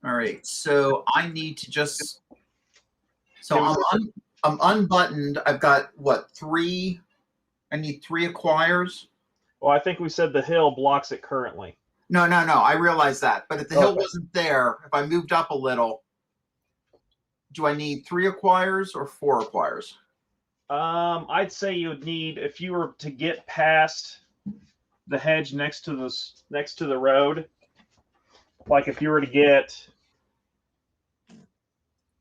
All right, so I need to just. So I'm unbuttoned. I've got what, 3? I need 3 acquires. Well, I think we said the hill blocks it currently. No. I realize that, but if the hill Okay. wasn't there, if I moved up a little, do I need 3 acquires or 4 acquires? I'd say you would need, if you were to get past the hedge next to the road, like if you were to get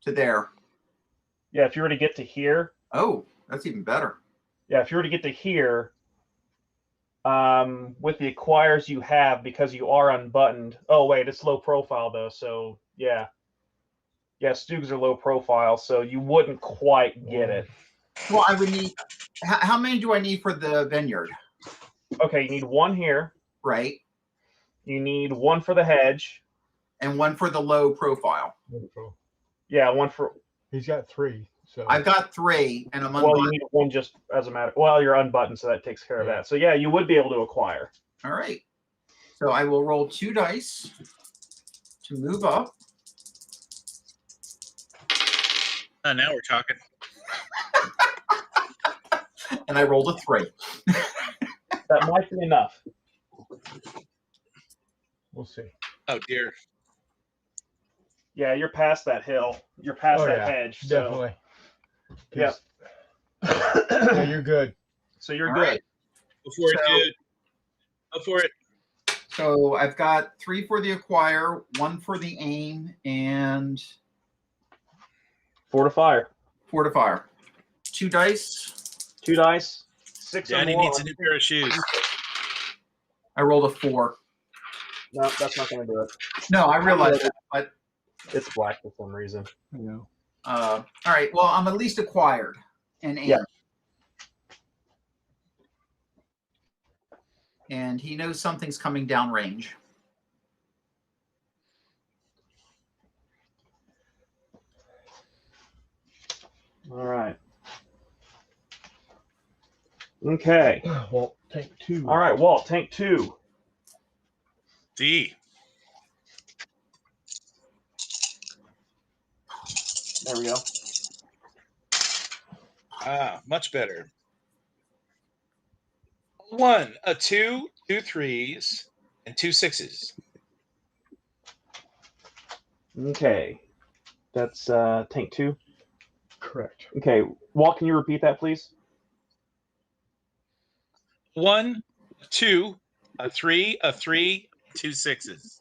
To there. if you were to get to here, Oh, that's even better. if you were to get to here, with the acquires you have, because you are unbuttoned. Oh wait, it's low profile though, so yeah, Stugs are low profile, so you wouldn't quite get it. Well, I would need. How many do I need for the vineyard? Okay, you need 1 here. Right, You need 1 for the hedge. and 1 for the low profile. Yeah, 1 for. He's got 3. So I've got 3, and I'm Well, you unbuttoned. need 1 just as a matter. Well, you're unbuttoned, so that takes care of that. So yeah, you would be able to acquire. All right. So I will roll 2 dice to move up. Now we're talking. And I rolled a 3. That might be enough. we'll see. Oh dear. Yeah, you're past that hill. You're past that hedge. So, Definitely. yeah. Yeah, you're good. So you're All good. right. Go for it, So- dude. Go for it. So I've got 3 for the acquire, 1 for the aim, and 4 to fire. 4 to fire. 2 dice. 2 dice. 6 or Daddy more. needs a new pair of shoes. I rolled a 4. No, that's not going to do it. No, I realize that, but It's black for some reason. Yeah. all right. Well, I'm at least acquired and Yeah. And he knows something's coming down range. All right. Okay. Well, tank 2. All right, Walt, tank 2. D. There we go. Much better. 1, a 2, 2 3s, and 2 6s. Okay. That's tank 2. Correct. Okay. Walt, can you repeat that, please? 1, 2, a 3, 2 6s.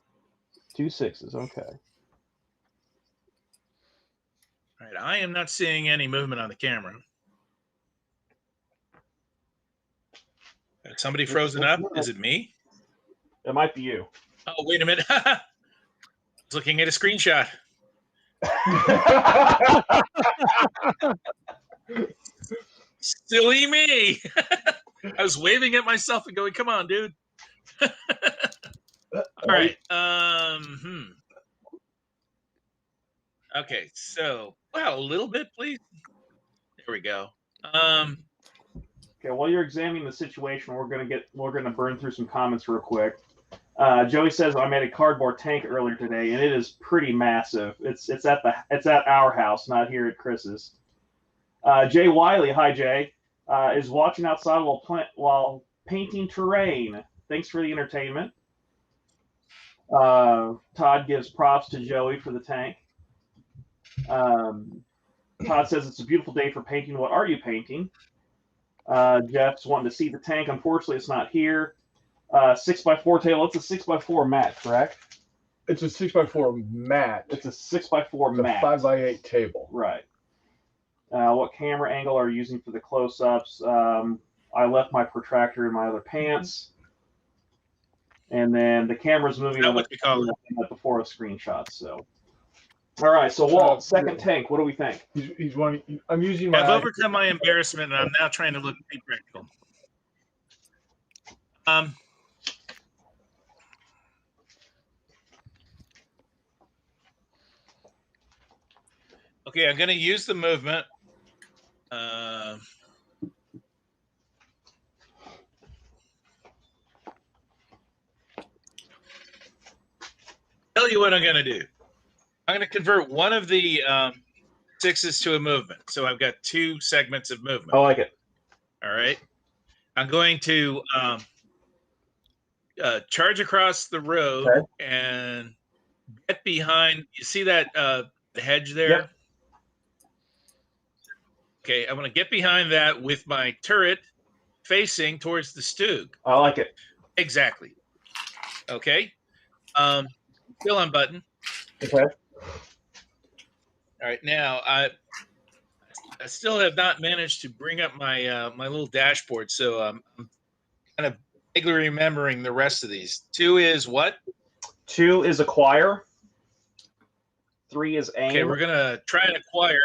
2 6s. Okay. All right. I am not seeing any movement on the camera. Is somebody frozen up? Is it me? It might be you. Oh, wait a minute. I was looking at a screenshot. Silly me. I was waving at myself and going, come on, dude. All right. Okay, so a little bit, please. There we go. Okay, while you're examining the situation, we're gonna burn through some comments real quick. Joey says I made a cardboard tank earlier today, and it is pretty massive. It's at our house, not here at Chris's. Jay Wiley, hi Jay, is watching outside while painting terrain. Thanks for the entertainment. Todd gives props to Joey for the tank. Todd says it's a beautiful day for painting. What are you painting? Jeff's wanting to see the tank. Unfortunately, it's not here. 6x4 table. It's a 6x4 mat, correct? It's a 6x4 mat. It's a 6x4 It's mat. a 5x8 table. Right. What camera angle are you using for the close-ups? I left my protractor in my other pants. And then the camera's moving That on what you call it. before a screenshot. So, all right. So, Walt, second tank. What do we think? He's one. I'm using my. I've overcome my embarrassment, and I'm now trying to look pretty practical. Okay, I'm going to use the movement. Tell you what I'm going to do. I'm going to convert one of the 6s to a movement. So I've got 2 segments of movement. I like it. All right. I'm going to charge across the road and get behind. You see that the hedge there? Yep. Okay, I'm going to get behind that with my turret facing towards the Stug. I like it. Exactly. Okay. Still unbutton. Okay. All right. Now I still have not managed to bring up my my little dashboard, so I'm kind of vaguely remembering the rest of these. 2 is what? 2 is acquire. 3 is aim. Okay, we're gonna try and acquire.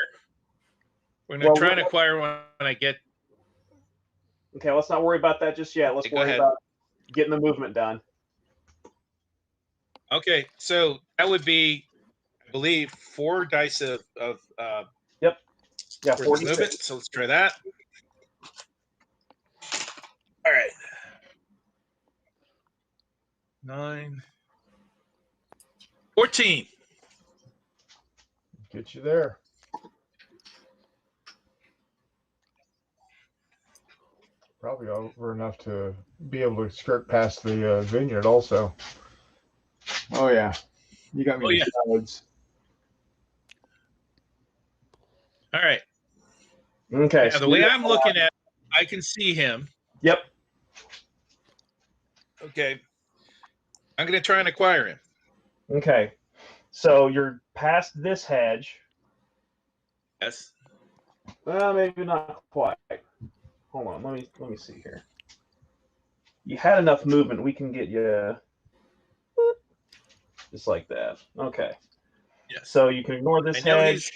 We're gonna try and acquire when I get. Okay, let's not worry about that just yet. Let's worry about getting the movement done. Okay, so that would be, I believe, 4 dice of Yep. Yeah, 4 movement. So let's try that. All right. 9, 14. Get you there. Probably over enough to be able to skirt past the vineyard also. Oh, yeah. You got me in the clouds. All right. Okay. Now, the way I'm looking at it, I can see him. Yep. Okay. I'm going to try and acquire him. Okay. So you're past this hedge. Yes. Well, maybe not quite. Hold on, let me see here. You had enough movement. We can get you just like that. Okay. Yes. So you can ignore this I know hedge.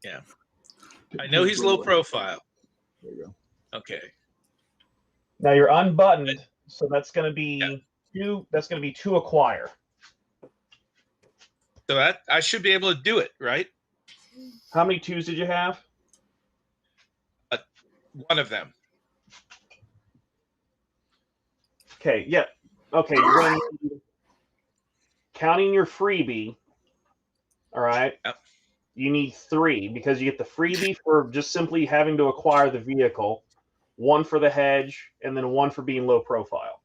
Yeah. I know he's low profile. There you go. Okay. Now you're unbuttoned, so that's going to be two. That's going to be 2 acquire. So that I should be able to do it, right? How many 2s did you have? One of them. Okay. Yeah. Okay. You're going to need, counting your freebie. All right. Yep. You need 3 because you get the freebie for just simply having to acquire the vehicle, 1 for the hedge, and then 1 for being low profile.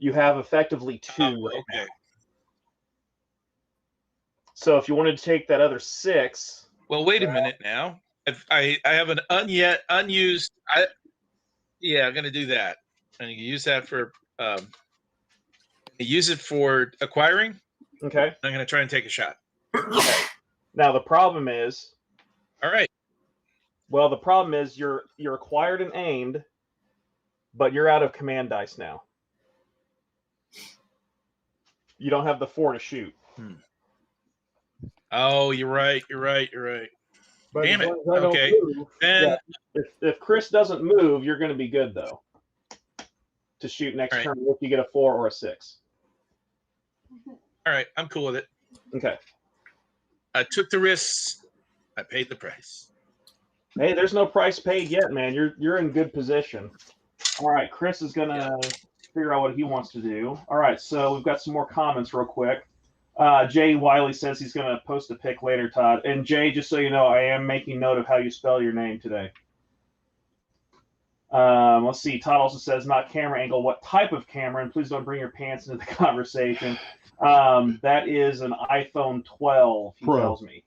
You have effectively 2 right now. Okay. So if you wanted to take that other 6, Well, wait a minute now. I have an unused. I'm going to do that. I'm going to use that for use it for acquiring. okay. I'm going to try and take a shot. Okay. Now the problem is, All right. well, the problem is you're acquired and aimed, but you're out of command dice now. You don't have the 4 to shoot. Oh, you're right. You're right. You're right. But Damn as it. long as I don't Okay. move, Then If Chris doesn't move, you're going to be good though. To shoot next All right. turn if you get a 4 or a 6. all right, I'm cool with it. Okay. I took the risks. I paid the price. Hey, there's no price paid yet, man. You're in good position. All right, Chris is gonna figure out what he wants to do. All right, so we've got some more comments real quick. Jay Wiley says he's gonna post a pic later, Todd. And Jay, just so you know, I am making note of how you spell your name today. Let's see. Todd also says not camera angle. What type of camera? And please don't bring your pants into the conversation. That is an iPhone 12. He tells me.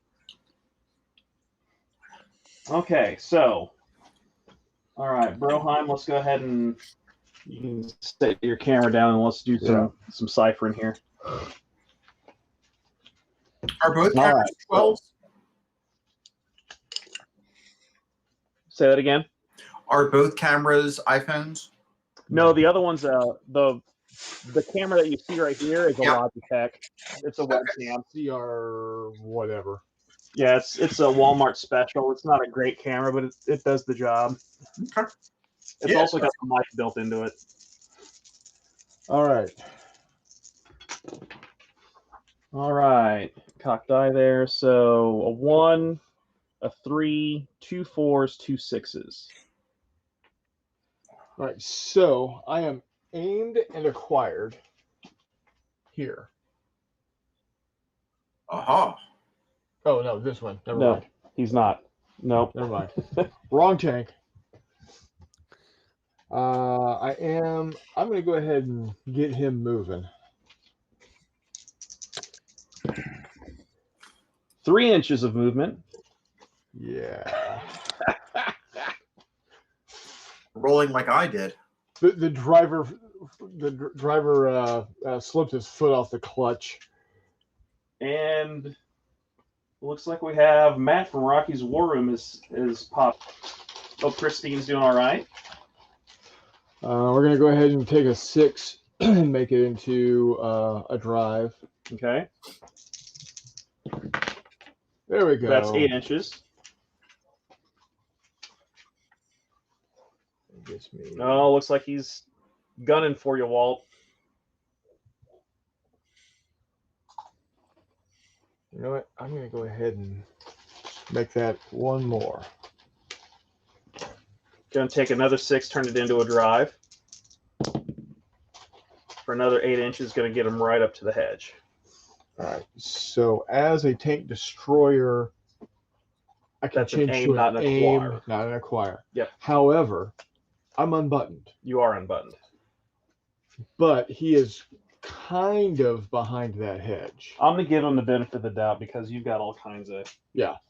Okay, so, all right, Broheim, let's go ahead and you can set your camera down and let's do some ciphering here. Are both cameras 12s? Say that again. Are both cameras iPhones? No, the other one's the camera that you see right here is a Logitech. It's a webcam. CR whatever. Yeah, it's a Walmart special. It's not a great camera, but it does the job. Okay. It's also got the mic built into it. All right. All right. Cocked eye there. So a 1, a 3, 2 4s, 2 6s. All right. So I am aimed and acquired here. Aha. Oh no, this one. Never No, mind. he's not. Nope. Never mind. Wrong tank. I'm going to go ahead and get him moving. 3 inches of movement. Yeah. Rolling like I did. The driver slipped his foot off the clutch. And looks like we have Matt from Rocky's War Room is popped. Hope Christine's doing all right. We're going to go ahead and take a 6 and make it into a drive. Okay. There we go. That's 8 inches. It gets me. Oh, looks like he's gunning for you, Walt. You know what? I'm going to go ahead and make that 1 more. Going to take another 6, turn it into a drive. For another 8 inches, going to get him right up to the hedge. All right. So as a tank destroyer, I can That's an change aim, to not an an aim, acquire. not an acquire. Yep. However, I'm unbuttoned, You are unbuttoned. but he is kind of behind that hedge. I'm going to give him the benefit of the doubt because you've got all kinds of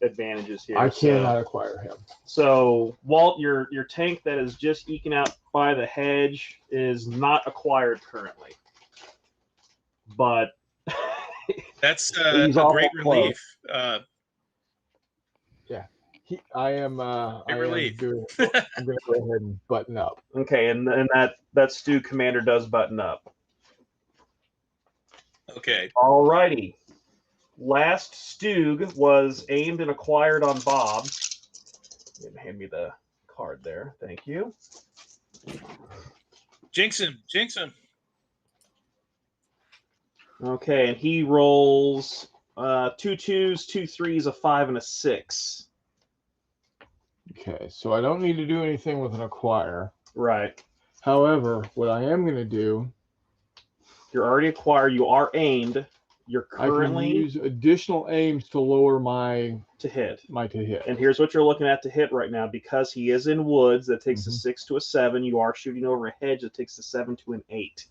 advantages here. I cannot acquire him. So, Walt, your tank that is just eking out by the hedge is not acquired currently. But That's a He's great awful close. relief. I am relief. doing. I'm going to go ahead and button up. Okay, and that Stu commander does button up. Okay. All righty. Last Stug was aimed and acquired on Bob. Hand me the card there. Thank you. Jinx him. Okay, and he rolls 2 2s, 2 3s, a 5, and a 6. Okay, so I don't need to do anything with an acquire. Right. However, what I am going to do, You're already acquired. You are aimed. You're I can currently use additional aims to lower my to hit. to hit. And here's what you're looking at to hit right now. Because he is in woods, that takes a Mhm. 6 to a 7. You are shooting over a hedge that takes a 7 to an 8.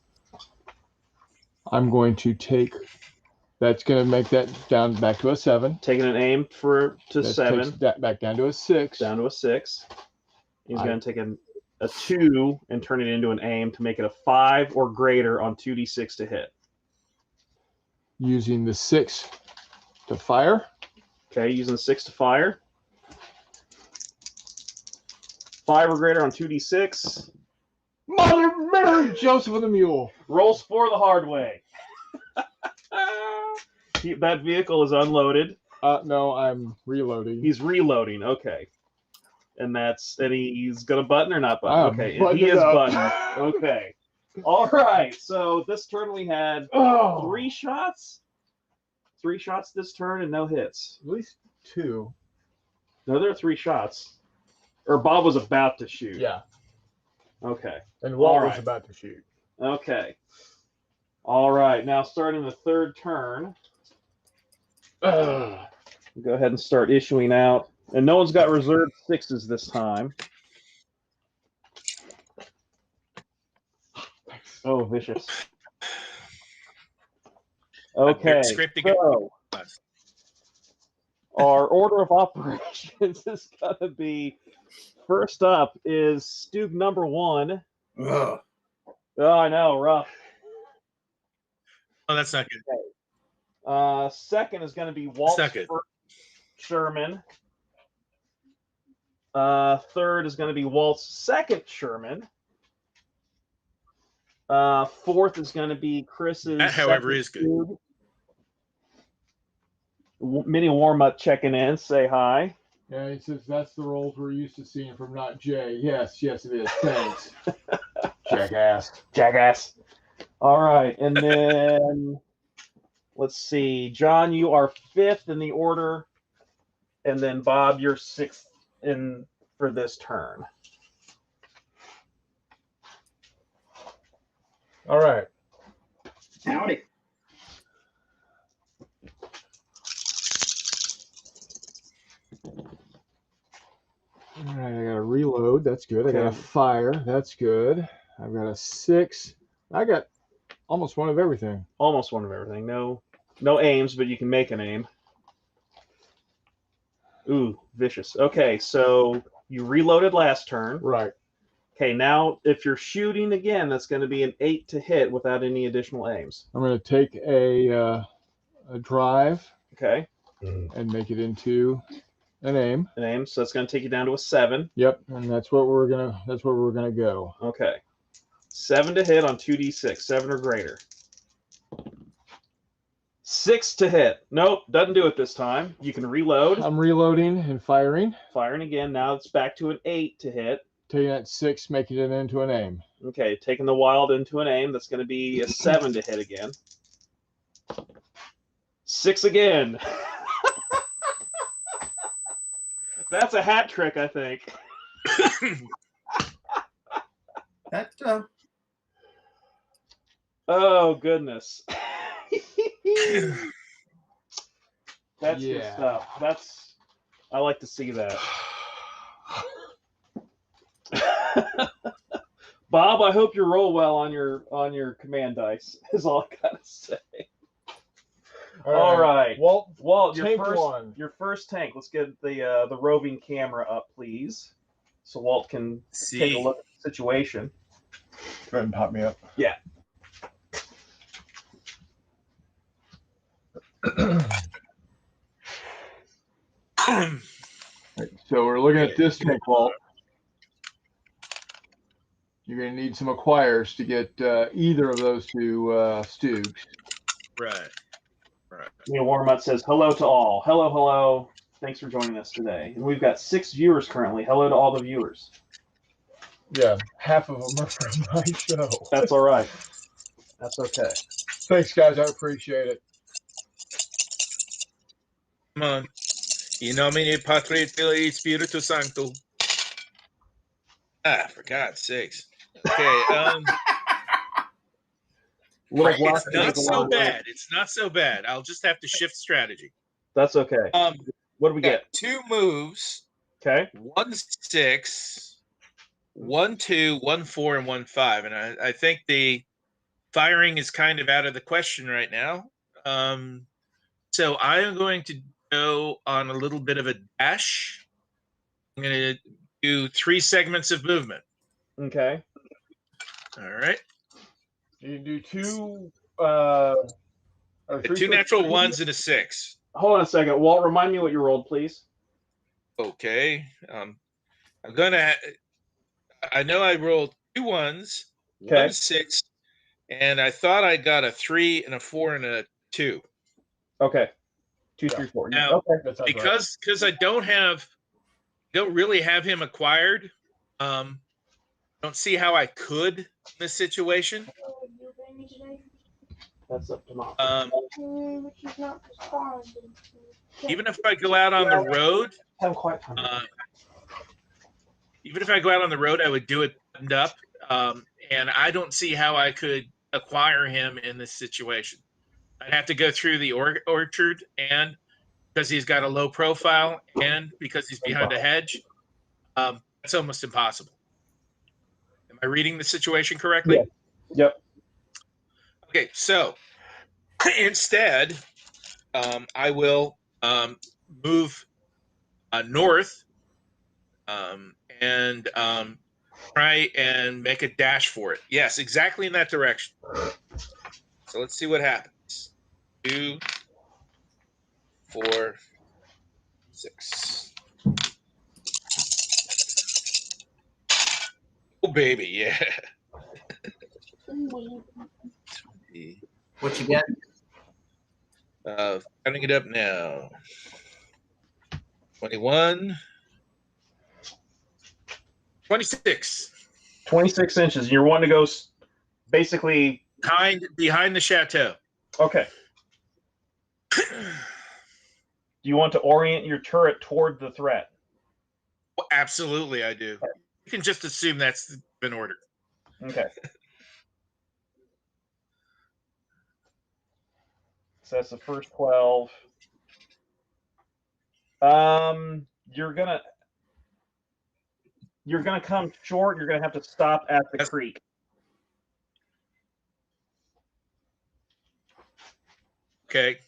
I'm going to take. That's going to make that down back to a 7. Taking an aim to That 7. takes that back down to a 6. Down to a 6. He's going to take a 2 and turn it into an aim to make it a 5 or greater on 2d6 to hit. Using the 6 to fire. Okay, using the 6 to fire. 5 or greater on 2d6. Mother Mary, Joseph of the Mule. Rolls 4 the hard way. That vehicle is unloaded. No, I'm reloading. He's reloading. Okay. And he's gonna button or not button? Okay, buttoned he is up. buttoned. Okay. All right. So this turn we had 3 shots. 3 shots this turn and no hits. At least 2. No, there are 3 shots. Or Bob was about to shoot. Yeah. Okay. And Walt All was right. about to shoot. Okay. All right. Now starting the third turn. Go ahead and start issuing out. And no one's got reserved 6s this time. Oh, vicious. Okay, so our order of operations is going to be, first up is Stug number 1. Ugh. Oh, I know, rough. Oh, that's not good. Second is going to be Walt's first Sherman. Third is going to be Walt's second Sherman. Fourth is going to be Chris's. That, however, is good. Stug. Mini warm-up checking in. Say hi. Yeah, he says that's the rolls we're used to seeing from Not Jay. Yes, it is. Thanks. Jackass. All right, and then let's see. John, you are 5th in the order, and then Bob, you're 6th in for this turn. All right. Howdy. All right, I got a reload. That's good. I got a fire. That's good. I've got a 6. I got almost one of everything. Almost one of everything. No aims, but you can make an aim. Ooh, vicious. Okay, so you reloaded last turn. Right. Okay, now if you're shooting again, that's going to be an 8 to hit without any additional aims. I'm going to take a drive. Okay. And make it into an aim. An aim. So that's going to take you down to a 7. Yep, and that's what we're gonna go. Okay. 7 to hit on 2d6, 7 or greater. 6 to hit. Nope, doesn't do it this time. You can reload. I'm reloading and firing. Firing again. Now it's back to an 8 to hit. Taking that 6, making it into an aim. Okay, taking the wild into an aim. That's going to be a 7 to hit again. 6 again. That's a hat trick, I think. That Oh, goodness. That's good stuff. I like to see that. Bob, I hope you roll well on your command dice, is all I gotta say. All right. Walt, your first tank. Let's get the roving camera up, please, so Walt can take a look at the situation. Go ahead and pop me up. Yeah. Right, so get this tank vault, you're going to need some acquires to get either of those two Stoogs. Right. Right. Neil Warmutt says, hello to all. Hello, hello. Thanks for joining us today. And we've got 6 viewers currently. Hello to all the viewers. Yeah, half of them are from my show. That's all right. That's okay. Thanks, guys. I appreciate it. Come on. In nomine Patri et Filii et Spiritus Sancto. Ah, for God's sakes. Okay. It's not so bad. It's not so bad. I'll just have to shift strategy. That's okay. What do we get? 2 moves. Okay. 1 6, 1 2, 1 4, and 1 5. And I think the firing is kind of out of the question right now. So I am going to go on a little bit of a dash. I'm going to do 3 segments of movement. Okay. All right. You do 2 2 natural ones and a 6. Hold on a second. Walt, remind me what you rolled, please. Okay. I'm gonna. I know I rolled 2 1s, Okay. 1 6, and I thought I got a 3 and a 4 and a 2. Okay. 2, 3, 4. Now, Okay. because I don't really have him acquired. Don't see how I could in this situation. That's up to Mom. Even if I go out on the road, even if I go out on the road, I would do it buttoned up. And I don't see how I could acquire him in this situation. I'd have to go through the orchard, and because he's got a low profile and because he's behind a hedge, it's almost impossible. Am I reading the situation correctly? Yeah. Yep. Okay, so instead, I will move north and try and make a dash for it. Yes, exactly in that direction. So let's see what happens. 2, 4, 6. Oh, baby, yeah. What you get? Counting it up now. 21. 26. 26 inches. And you're wanting to go basically behind the chateau. Okay. Do you want to orient your turret toward the threat? Well, absolutely, I do. You can just assume that's been ordered. Okay. So that's the first 12. You're gonna come short. You're gonna have to stop at the creek. Okay.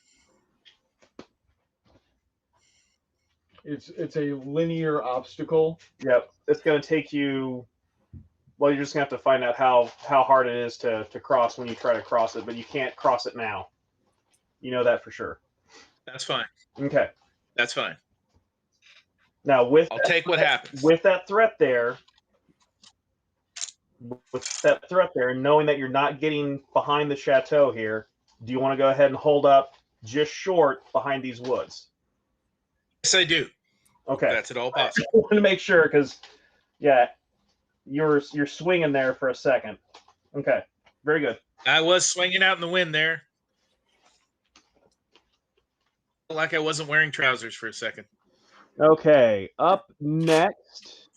It's a linear obstacle. Yep. It's gonna take you. Well, you're just gonna have to find out how hard it is to cross when you try to cross it, but you can't cross it now. You know that for sure. That's fine. Okay. That's fine. Now I'll take what happens. With that threat there, knowing that you're not getting behind the chateau here, do you want to go ahead and hold up just short behind these woods? Yes, I do. Okay. That's at all possible. I want to make sure because, yeah, you're swinging there for a second. Okay. Very good. I was swinging out in the wind there. Like I wasn't wearing trousers for a second. Okay. Up next.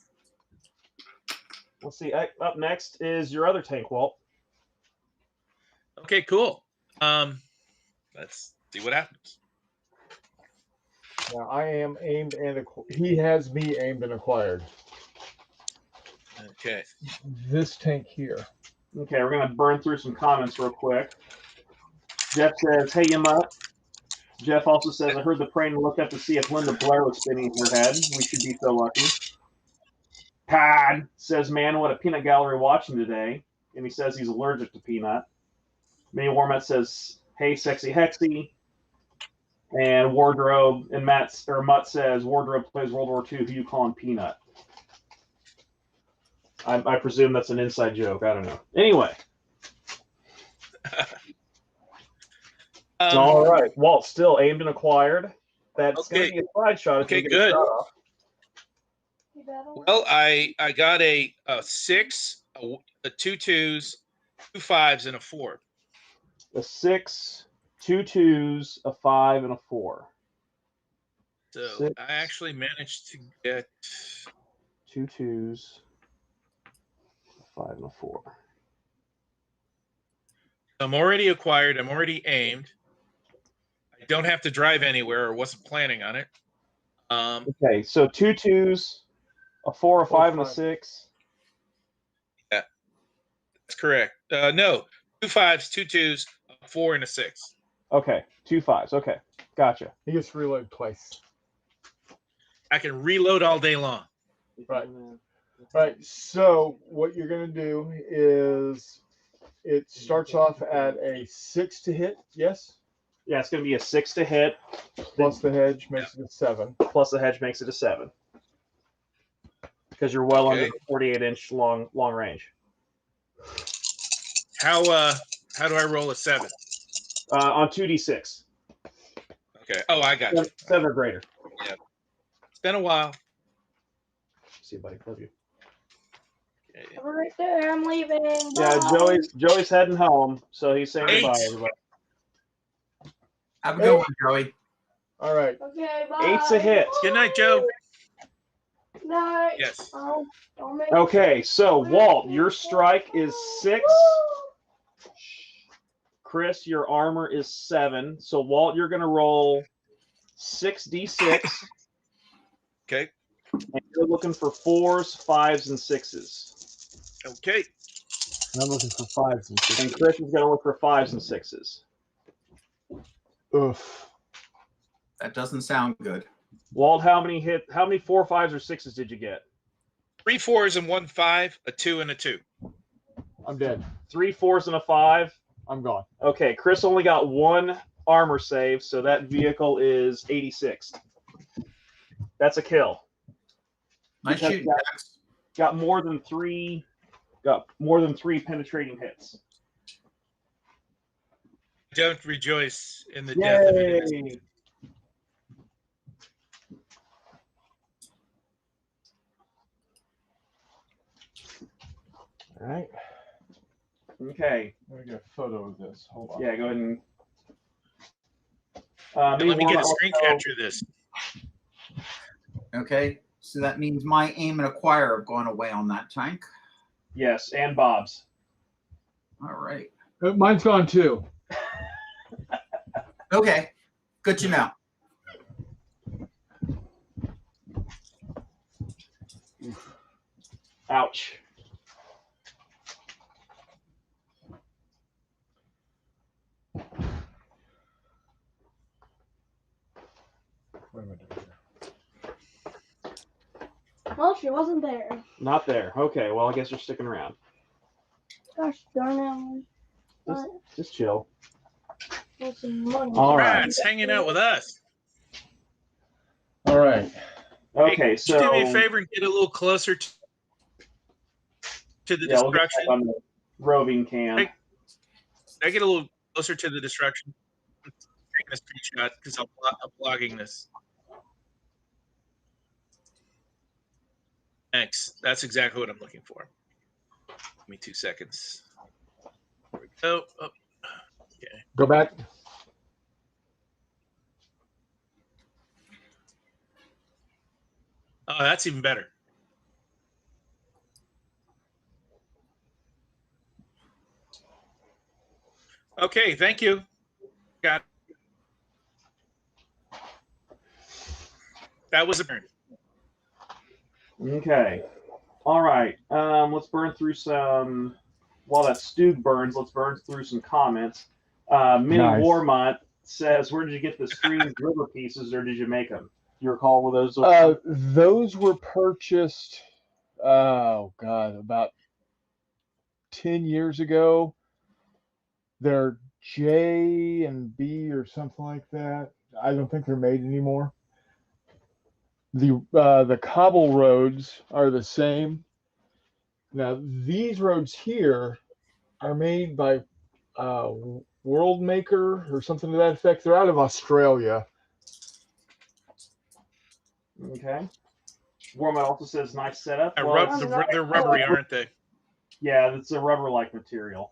Let's see. Up next is your other tank, Walt. Okay, cool. Let's see what happens. Now I am aimed and he has me aimed and acquired. Okay. This tank here. Okay, we're going to burn through some comments real quick. Jeff says, hey, Yamut. Jeff also says, I heard the praying and looked up to see if Linda Blair was spinning her head. We should be so lucky. Todd says, man, what a peanut gallery watching today. And he says he's allergic to peanut. Minnie Warmutt says, hey, sexy Hexy. And Wardrobe, and Mutt says, Wardrobe plays World War II, who you calling Peanut? I presume that's an inside joke. I don't know. Anyway. All right. Walt, still aimed and acquired. That's going to be a side shot. Okay, good. Well, I got a 6, a 2 2s, 2 5s, and a 4. A 6, 2 2s, a 5, and a 4. So 6, I actually managed to get 2 2s, a 5, and a 4. I'm already acquired. I'm already aimed. I don't have to drive anywhere or wasn't planning on it. Okay, so 2 2s, a 4, a 5, and a 6. Yeah, that's correct. No, 2 5s, 2 2s, a 4, and a 6. Okay, 2 5s. Okay, gotcha. He gets reload twice. I can reload all day long. Right. Right. So what you're going to do is it starts off at a 6 to hit. Yes. Yeah, it's going to be a 6 to hit. Plus the hedge makes it a 7. Plus the hedge makes it a 7. Because you're well under the 48-inch long range. How do I roll a 7? On 2d6. Okay. Oh, I got you. 7 or greater. Yeah. It's been a while. See, buddy, love you. Okay. Right there, I'm leaving. Yeah, Bye. Joey's heading home, so he's saying 8. goodbye, everybody. Have a good one, Joey. All right. Okay, bye. 8's a hit. Good night, Joe. Night. Yes. Oh, don't make Okay, so Walt, your strike is 6. Chris, your armor is 7. So Walt, you're going to roll 6d6. Okay. And you're looking for 4s, 5s, and 6s. Okay. I'm looking for 5s and 6s. And Chris is going to look for 5s and 6s. Oof. That doesn't sound good. Walt, how many 4, 5s, or 6s did you get? 3 4s and 1 5, a 2 and a 2. I'm dead. 3 4s and a 5. I'm gone. Okay, Chris only got 1 armor save, so that vehicle is 86. That's a kill. Nice shooting, Jax. Got more than 3 penetrating hits. Don't rejoice in the death of an innocent. Yay! All right. Okay. Let me get a photo of this. Hold on. Yeah, go ahead and. Let me get a screen also- capture of this. Okay, so that means my aim and acquire have gone away on that tank. Yes, and Bob's. All right. Mine's gone too. Okay, good to know. Ouch. What am I doing here? Well, she wasn't there. Not there. Okay, well, I guess you're sticking around. Gosh darn it. Just chill. There's some money. All right. Rats hanging out with us. All right. Okay, Hey, so. do me a favor and get a little closer to the Yeah, we'll get destruction. back on the roving cam. Hey. I get a little closer to the destruction. I'm taking a screenshot because I'm blogging this. Thanks. That's exactly what I'm looking for. Give me 2 seconds. There we go. Oh, okay. Go back. Oh, that's even better. Okay, thank you. Got it. That was a burn. Okay. All right. Let's burn through some. While that stew burns, let's burn through some comments. Minnie Nice. Warmont says, "Where did you get the screen river pieces, or did you make them? Do you recall where those were?" Those were purchased, oh God, about 10 years ago. They're J and B or something like that. I don't think they're made anymore. The cobble roads are the same. Now, these roads here are made by World Maker or something to that effect. They're out of Australia. Okay. Warman also says nice setup. They're Well, rubbery, aren't they? yeah, it's a rubber-like material.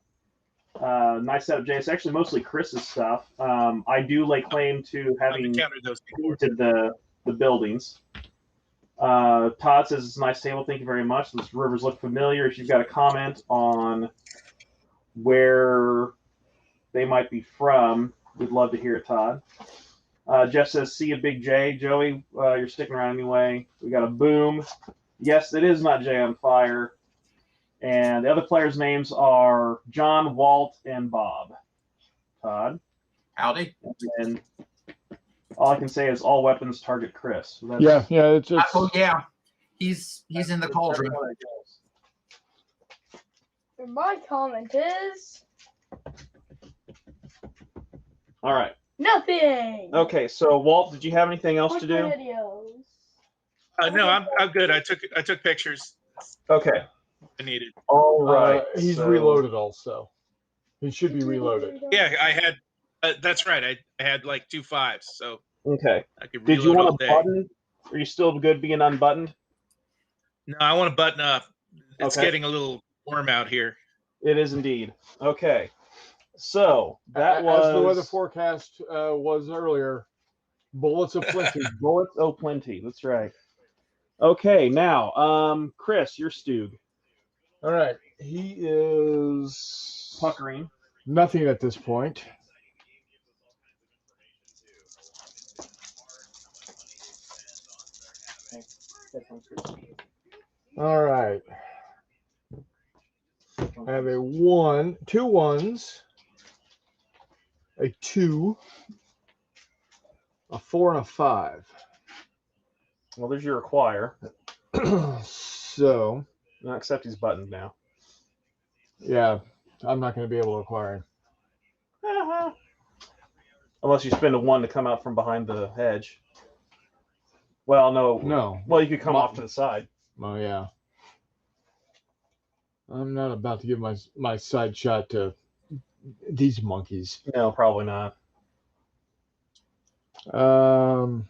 Nice setup, Jay. It's actually mostly Chris's stuff. I do lay claim to having encountered those before. painted the buildings. Todd says it's a nice table. Thank you very much. Those rivers look familiar. If you've got a comment on where they might be from, we'd love to hear it, Todd. Jeff says, see a big J. Joey, you're sticking around anyway. We got a boom. Yes, it is not Jay on fire. And the other players' names are John, Walt, and Bob. Todd. Howdy. And all I can say is all weapons target Chris. So Yeah. It's Oh yeah, he's in the cauldron. And my comment is All right. nothing. Okay, so Walt, did you have anything else Watch to my do? videos. No, I'm good. I took pictures. Okay. I needed. All right. He's so- reloaded also. He should be reloaded. Yeah, I had. That's right. I had like 2 5s, so Okay. I could Did you reload all want a day. button? Are you still good being unbuttoned? No, I want to button up. It's Okay. getting a little warm out here. It is indeed. Okay. So that was As the weather forecast was earlier. Bullets aplenty. bullets. Oh, plenty. That's right. Okay, now, Chris, you're Stug. All right. He is Puckering. nothing at this point. All right. I have a 1, 2 1s, a 2, a 4, and a 5. Well, there's your acquire. So, Except he's buttoned now. yeah, I'm not going to be able to acquire him. Unless you spend a 1 to come out from behind the hedge. Well, no. No. Well, you could come off to the side. Oh, yeah. I'm not about to give my side shot to these monkeys. No, probably not. Damn.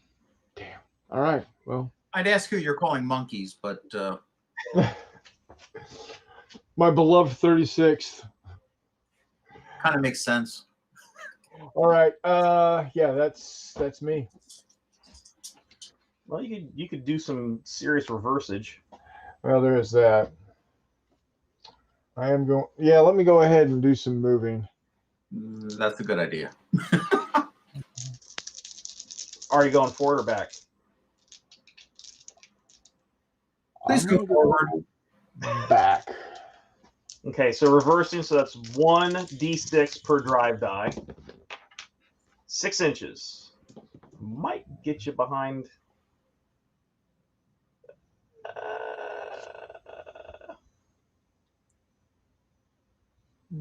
All right. Well, I'd ask who you're calling monkeys, but my beloved 36th. kind of makes sense. All right. Yeah, that's me. Well, you could do some serious reversage. Well, there is that. I am going. Yeah, let me go ahead and do some moving. That's a good idea. Are you going forward or back? Please I'm go gonna forward. back. Okay, so reversing, so that's 1d6 per drive die. 6 inches. Might get you behind.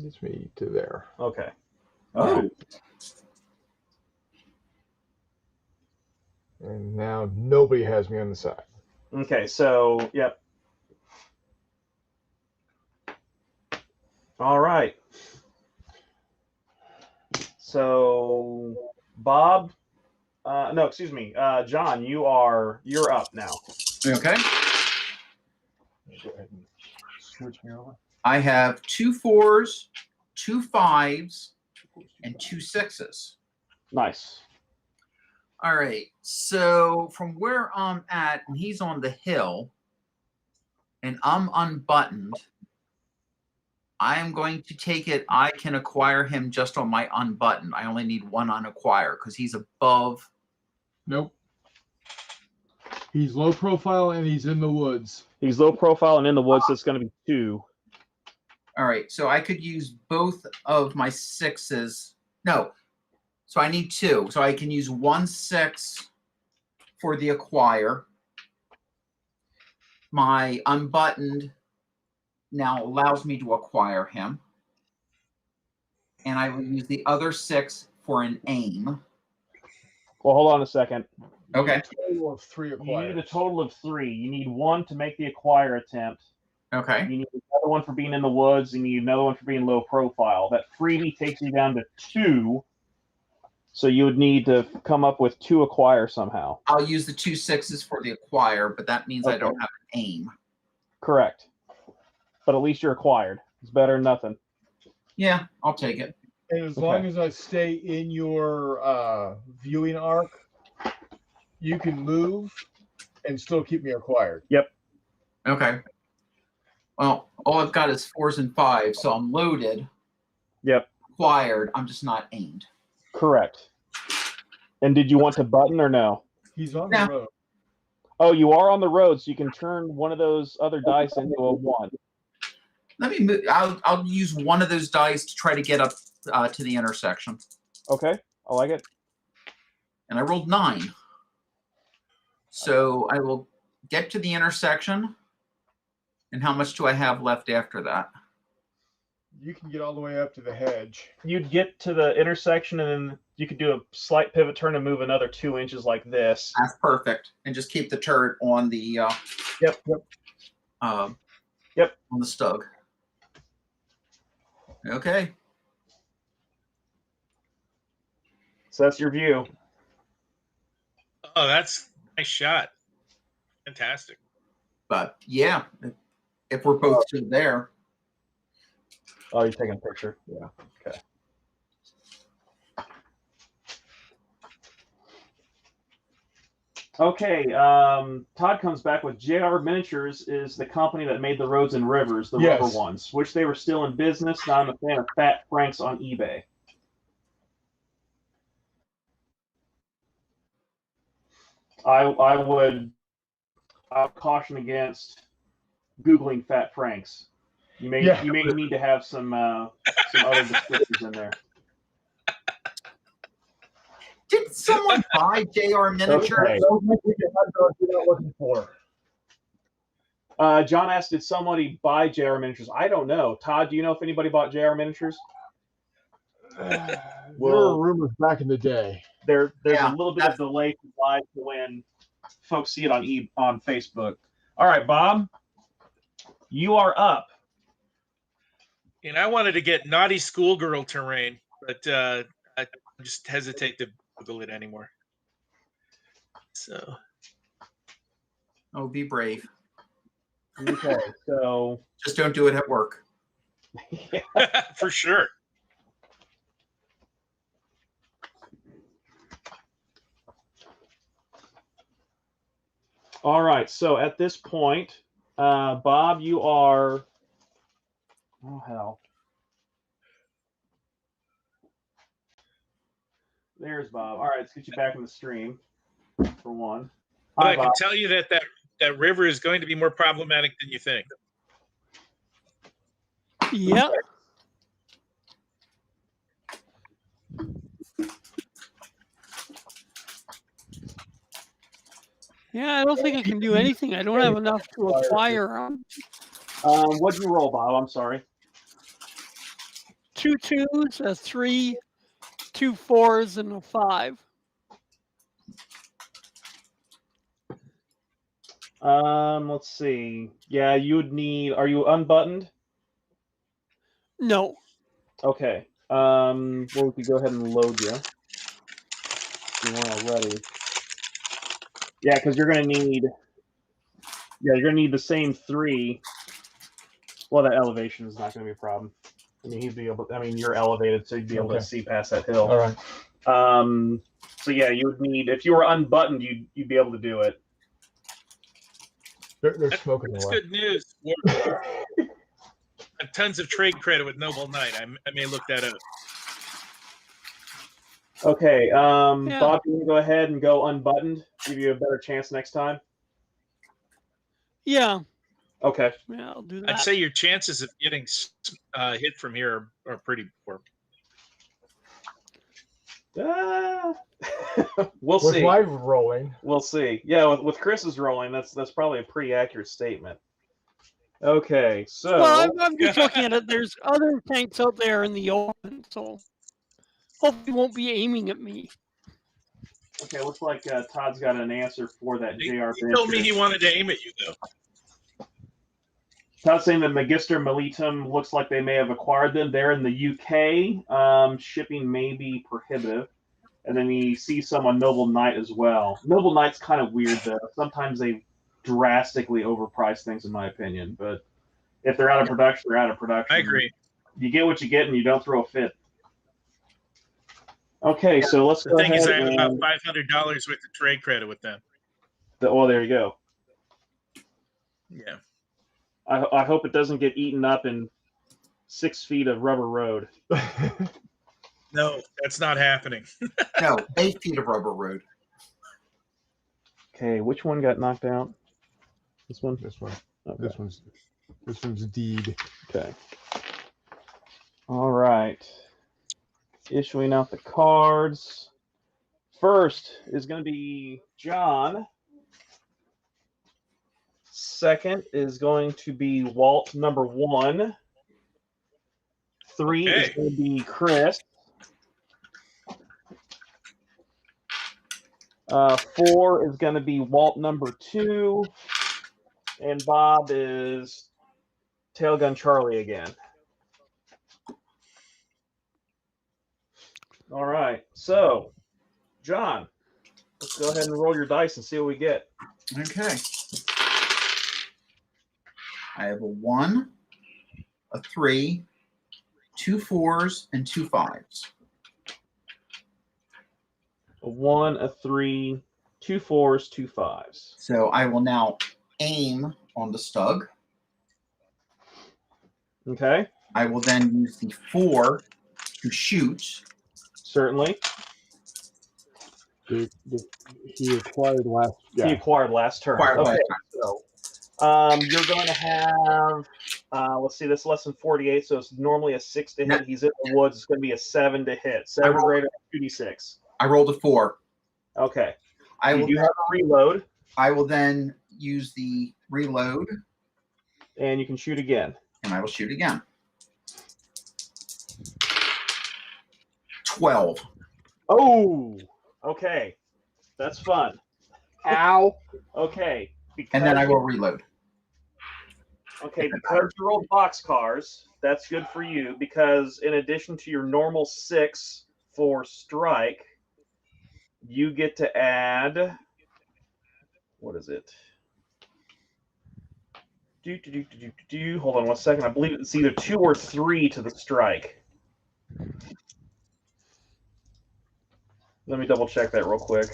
Gets me to there. Okay. Oh, And now nobody has me on the side. Okay, so, yep. All right. So, Bob, no, excuse me, John, you're up now. okay. Go ahead and switch me over. I have 2 4s, 2 5s, and 2 6s. Nice. All right. So from where I'm at, and he's on the hill, and I'm unbuttoned, I am going to take it. I can acquire him just on my unbuttoned. I only need 1 on acquire because he's above. Nope. He's low profile and he's in the woods. He's low profile and in the woods, so it's going to be 2. All right. So I could use both of my 6s. No. So I need 2. So I can use 1 6 for the acquire. My unbuttoned now allows me to acquire him. And I will use the other 6 for an aim. Well, hold on a second. Okay. Total of 3 You need acquired. a total of 3. You need 1 to make the acquire attempt, Okay. You need another one for being in the woods, and you need another one for being low profile. That freebie takes you down to 2. So you would need to come up with 2 acquire somehow. I'll use the 2 6s for the acquire, but that means I Okay. don't have an aim. Correct. But at least you're acquired. It's better than nothing. Yeah, I'll take it. And as long as I stay in your viewing arc, you can move and still keep me acquired. Yep. Okay. Well, all I've got is 4s and 5s, so I'm loaded. Yep. Acquired. I'm just not aimed. Correct. And did you want to button or no? He's on Yeah. the road. Oh, you are on the road, so you can turn one of those other dice into a 1. Let me move. I'll use one of those dice to try to get up to the intersection. Okay, I like it. And I rolled 9. So I will get to the intersection. And how much do I have left after that? You can get all the way up to the hedge. You'd get to the intersection, and then you could do a slight pivot turn and move another 2 inches like this. That's perfect. And just keep the turret on the Yep. on the stug. Okay. So that's your view. Oh, that's a nice shot. Fantastic. But yeah, if we're both still there. Oh, you're taking a picture? Yeah. Okay. Okay, Todd comes back with JR Miniatures is the company that made the roads and rivers, the Yes. rubber ones, which they were still in business. Now I'm a fan of Fat Franks on eBay. I would caution against Googling Fat Franks. You may need to have some other descriptors in there. Did someone buy JR Miniature? Okay. Looking for. John asked, did somebody buy JR Miniatures? I don't know. Todd, do you know if anybody bought JR Miniatures? There were rumors back in the day. There's a little bit of delay from live to when folks see it on Facebook. All right, Bob, you are up. And I wanted to get naughty schoolgirl terrain, but I just hesitate to Google it anymore. So. Oh, be brave. Okay, so. Just don't do it at work. For sure. All right, so at this point, Bob, you are. Oh, hell. There's Bob. All right, let's get you back in the stream for one. But I can tell you that river is going to be more problematic than you think. Yeah. Yeah, I don't think I can do anything. I don't have enough to acquire. What'd you roll, Bob? I'm sorry. 2 2s, a 3, 2 4s, and a 5. Let's see. Yeah, you would need. Are you unbuttoned? No. Okay. Well, we could go ahead and load you. If you weren't already. Yeah, because you're gonna need. Yeah, you're gonna need the same 3. Well, that elevation is not gonna be a problem. I mean, he'd be able. I mean, you're elevated, so you'd be able to see past that hill. All right. So yeah, you would need. If you were unbuttoned, you'd be able to do it. They're smoking That's away. good news. Tons of trade credit with Noble Knight. I may look that up. Okay, Yeah. Bob, you want to go ahead and go unbuttoned? Give you a better chance next time. Yeah. Okay. Yeah, I'll do that. I'd say your chances of getting hit from here are pretty poor. We'll With see. my rolling, We'll see. Yeah, with Chris's rolling, that's probably a pretty accurate statement. Okay, so Well, I'm just looking at it. There's other tanks out there in the open, so hopefully he won't be aiming at me. okay, looks like Todd's got an answer for that He JR. told me he wanted to aim at you, though. Not saying that Magister Militum looks like they may have acquired them. They're in the UK. Shipping may be prohibitive. And then you see some on Noble Knight as well. Noble Knight's kind of weird, though. Sometimes they drastically overprice things, in my opinion. But if they're out of production, they're out of production. I agree. You get what you get, and you don't throw a fit. Okay, so let's The go thing ahead is, I have and... about $500 worth of trade credit with them. there you go. Yeah. I hope it doesn't get eaten up in 6 feet of rubber road. No, that's not happening. No, 8 feet of rubber road. Okay, which one got knocked out? This one? This one. Okay. This one's deed. Okay. All right. Issuing out the cards. First is going to be John. Second is going to be Walt number 1. 3 is going to be Chris. 4 is going to be Walt number 2. And Bob is Tailgun Charlie again. All right. So, John, let's go ahead and roll your dice and see what we get. Okay. I have a 1, a 3, 2 4s, and 2 5s. A 1, a 3, 2 4s, 2 5s. So I will now aim on the stug. Okay. I will then use the 4 to shoot. Certainly. He acquired last. He Yeah. acquired last turn. Acquired Okay. last So, you're going to have, let's see, that's less than 48, so it's normally a 6 to hit. No. He's in the woods. It's going to be a 7 to hit. 7 greater than 2d6. I rolled a 4. Okay. I will. You have a reload, I will then use the reload, and you can shoot again. and I will shoot again. 12. Oh, okay. That's fun. Ow. Okay. And then I will reload. Okay, because you rolled boxcars, that's good for you because in addition to your normal 6 for strike, you get to add, what is it? Hold on 1 second. I believe it's either 2 or 3 to the strike. Let me double check that real quick.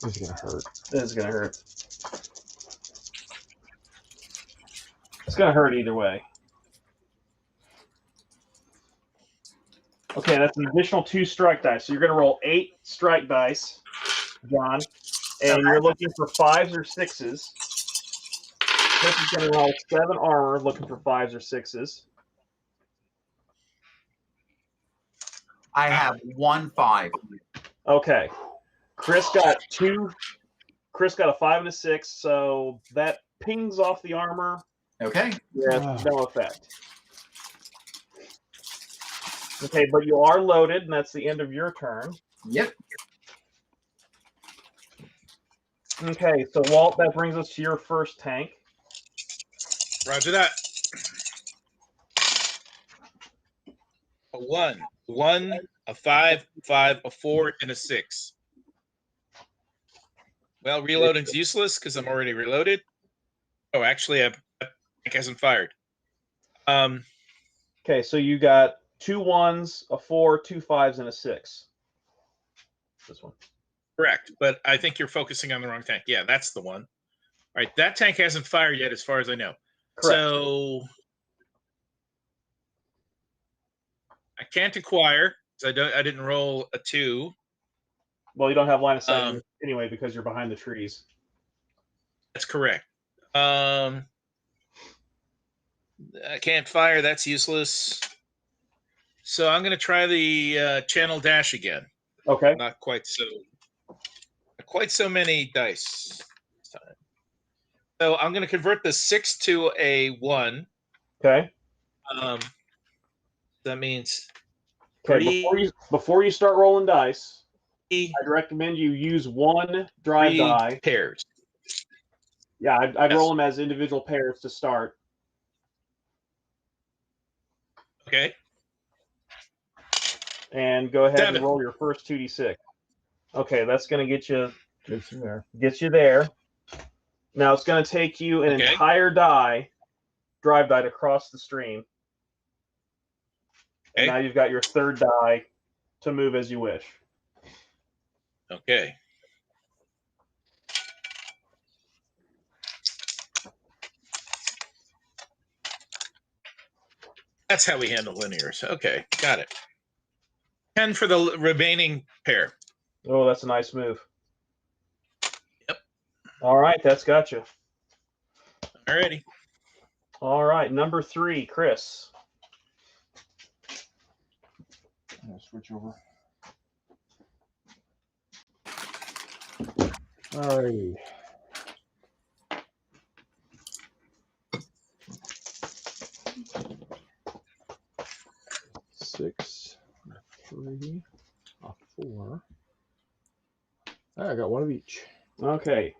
This is gonna hurt. This is going to hurt. It's going to hurt either way. Okay, that's an additional 2 strike dice. So you're going to roll 8 strike dice, John, and you're looking for 5s or 6s. Chris is going to roll 7 armor, looking for 5s or 6s. I have 1 5. Okay. Chris got 2. Chris got a 5 and a 6, so that pings off the armor. Okay. Yeah, no effect. Okay, but you are loaded, and that's the end of your turn. Yep. Okay, so Walt, that brings us to your first tank. Roger that. A 1, a 5, a 4, and a 6. Well, reloading's useless because I'm already reloaded. Oh, actually, that tank hasn't fired. Okay, so you got 2 1s, a 4, 2 5s, and a 6. This one. Correct, but I think you're focusing on the wrong tank. Yeah, that's the one. All right, that tank hasn't fired yet, as far as I know. Correct. So I can't acquire because I didn't roll a 2. Well, you don't have line of sight anyway because you're behind the trees. That's correct. I can't fire. That's useless. So I'm going to try the channel dash again. Okay. Not quite so many dice this time. So I'm going to convert the 6 to a 1. Okay. That means Okay. Before you start rolling dice, I'd recommend you use one drive three die. pairs. Yeah, I'd Yes. roll them as individual pairs to start. Okay. And go ahead 7. and roll your first 2d6. Okay, that's going to get you there. there. Now it's going to take you an Okay. entire drive die to cross the stream. And Okay. now you've got your third die to move as you wish. Okay. That's how we handle linears. Okay, got it. 10 for the remaining pair. Oh, that's a nice move. Yep. All right, that's got you. Alrighty. All right, number 3, Chris. I'm gonna switch over. All right. Six, 3, a 4. I got one of each. Okay.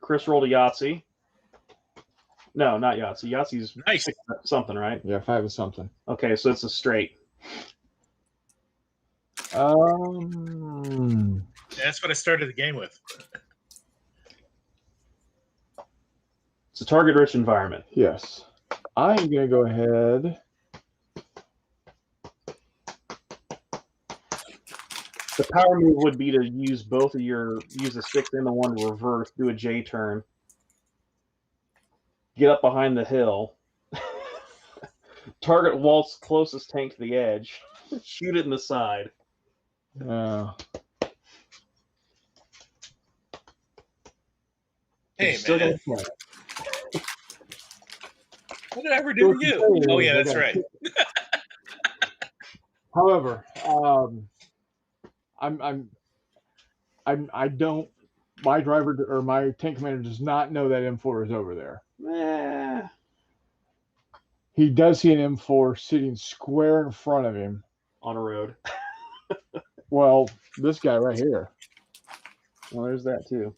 Chris rolled a Yahtzee. No, not Yahtzee. Yahtzee's Nice. 6 something, right? Yeah, 5 is something. Okay, so it's a straight. That's what I started the game with. It's a target-rich environment. Yes. I'm gonna go ahead. The power move would be to use both of use the 6 and the 1 to reverse, do a J turn, get up behind the hill, target Walt's closest tank to the edge, shoot it in the side. Hey, Still man. gonna play. What did I ever do to you? Oh, yeah, that's right. However, I don't. My driver or my tank commander does not know that M4 is over there. He does see an M4 sitting square in front of him On a road. Well, this guy right here. Well, there's that too.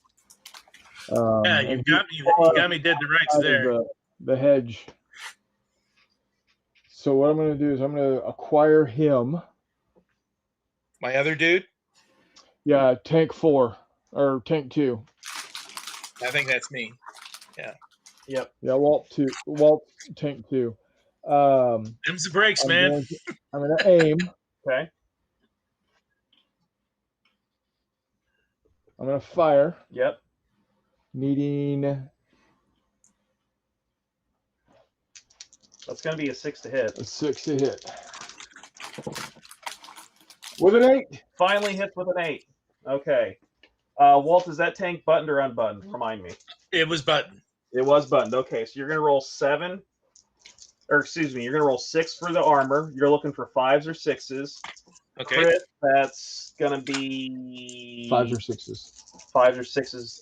Yeah, you got me dead to rights there. The hedge. So what I'm going to do is I'm going to acquire him. My other dude? Yeah, tank 4 or tank 2. I think that's me. Yeah. Yep. Yeah, Walt tank 2. Them's the brakes, man. I'm going to aim. Okay. I'm going to fire. Yep. Needing That's going to be a 6 to hit. a 6 to hit. With an 8. Finally hits with an 8. Okay. Walt, is that tank buttoned or unbuttoned? Remind me. It was buttoned. It was buttoned. Okay, so you're going to roll 7. Or excuse me, you're going to roll 6 for the armor. You're looking for 5s or 6s. Okay. Crit, that's going to be 5s or 6s. 5s or 6s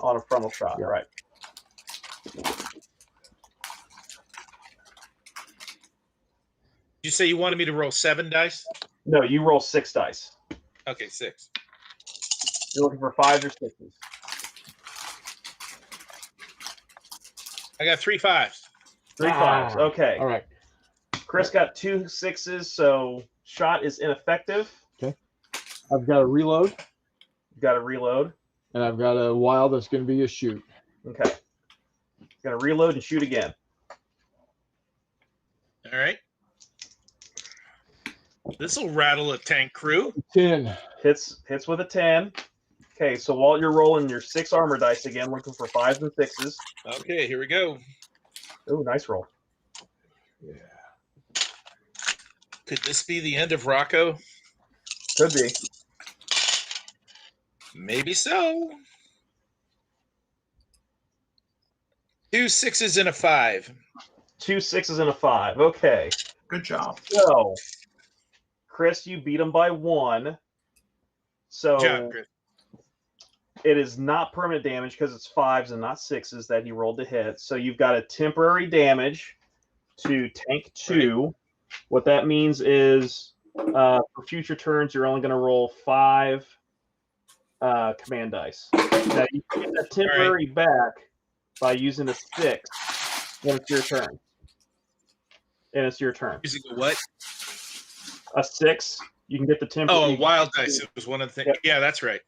on a frontal shot. Yeah. Right. You say you wanted me to roll 7 dice? No, you roll 6 dice. Okay, 6. You're looking for 5s or 6s. I got 3 5s. 3 5s. Okay. All right. Chris got 2 6s, so shot is ineffective. I've got a reload, You've got to reload. and I've got a wild that's going to be a shoot. Okay. Got to reload and shoot again. All right. This will rattle a tank crew. 10. Hits with a 10. Okay, so while you're rolling your 6 armor dice again, looking for 5s and 6s. Okay, here we go. Oh, nice roll. Yeah. Could this be the end of Rocco? Could be. Maybe so. 2 6s and a 5. 2 6s and a 5. Okay. Good job. So, Chris, you beat him by 1. So Good job, Chris. it is not permanent damage because it's 5s and not 6s that he rolled to hit. So you've got a temporary damage to tank 2. Right. What that means is For future turns, you're only going to roll 5 command dice. Now, you can get that temporary back by using a 6 when it's your turn. And it's your turn. Using a what? A 6. You can get the temporary. Oh, a wild dice. It was one of the things. Yep. Yeah, that's right.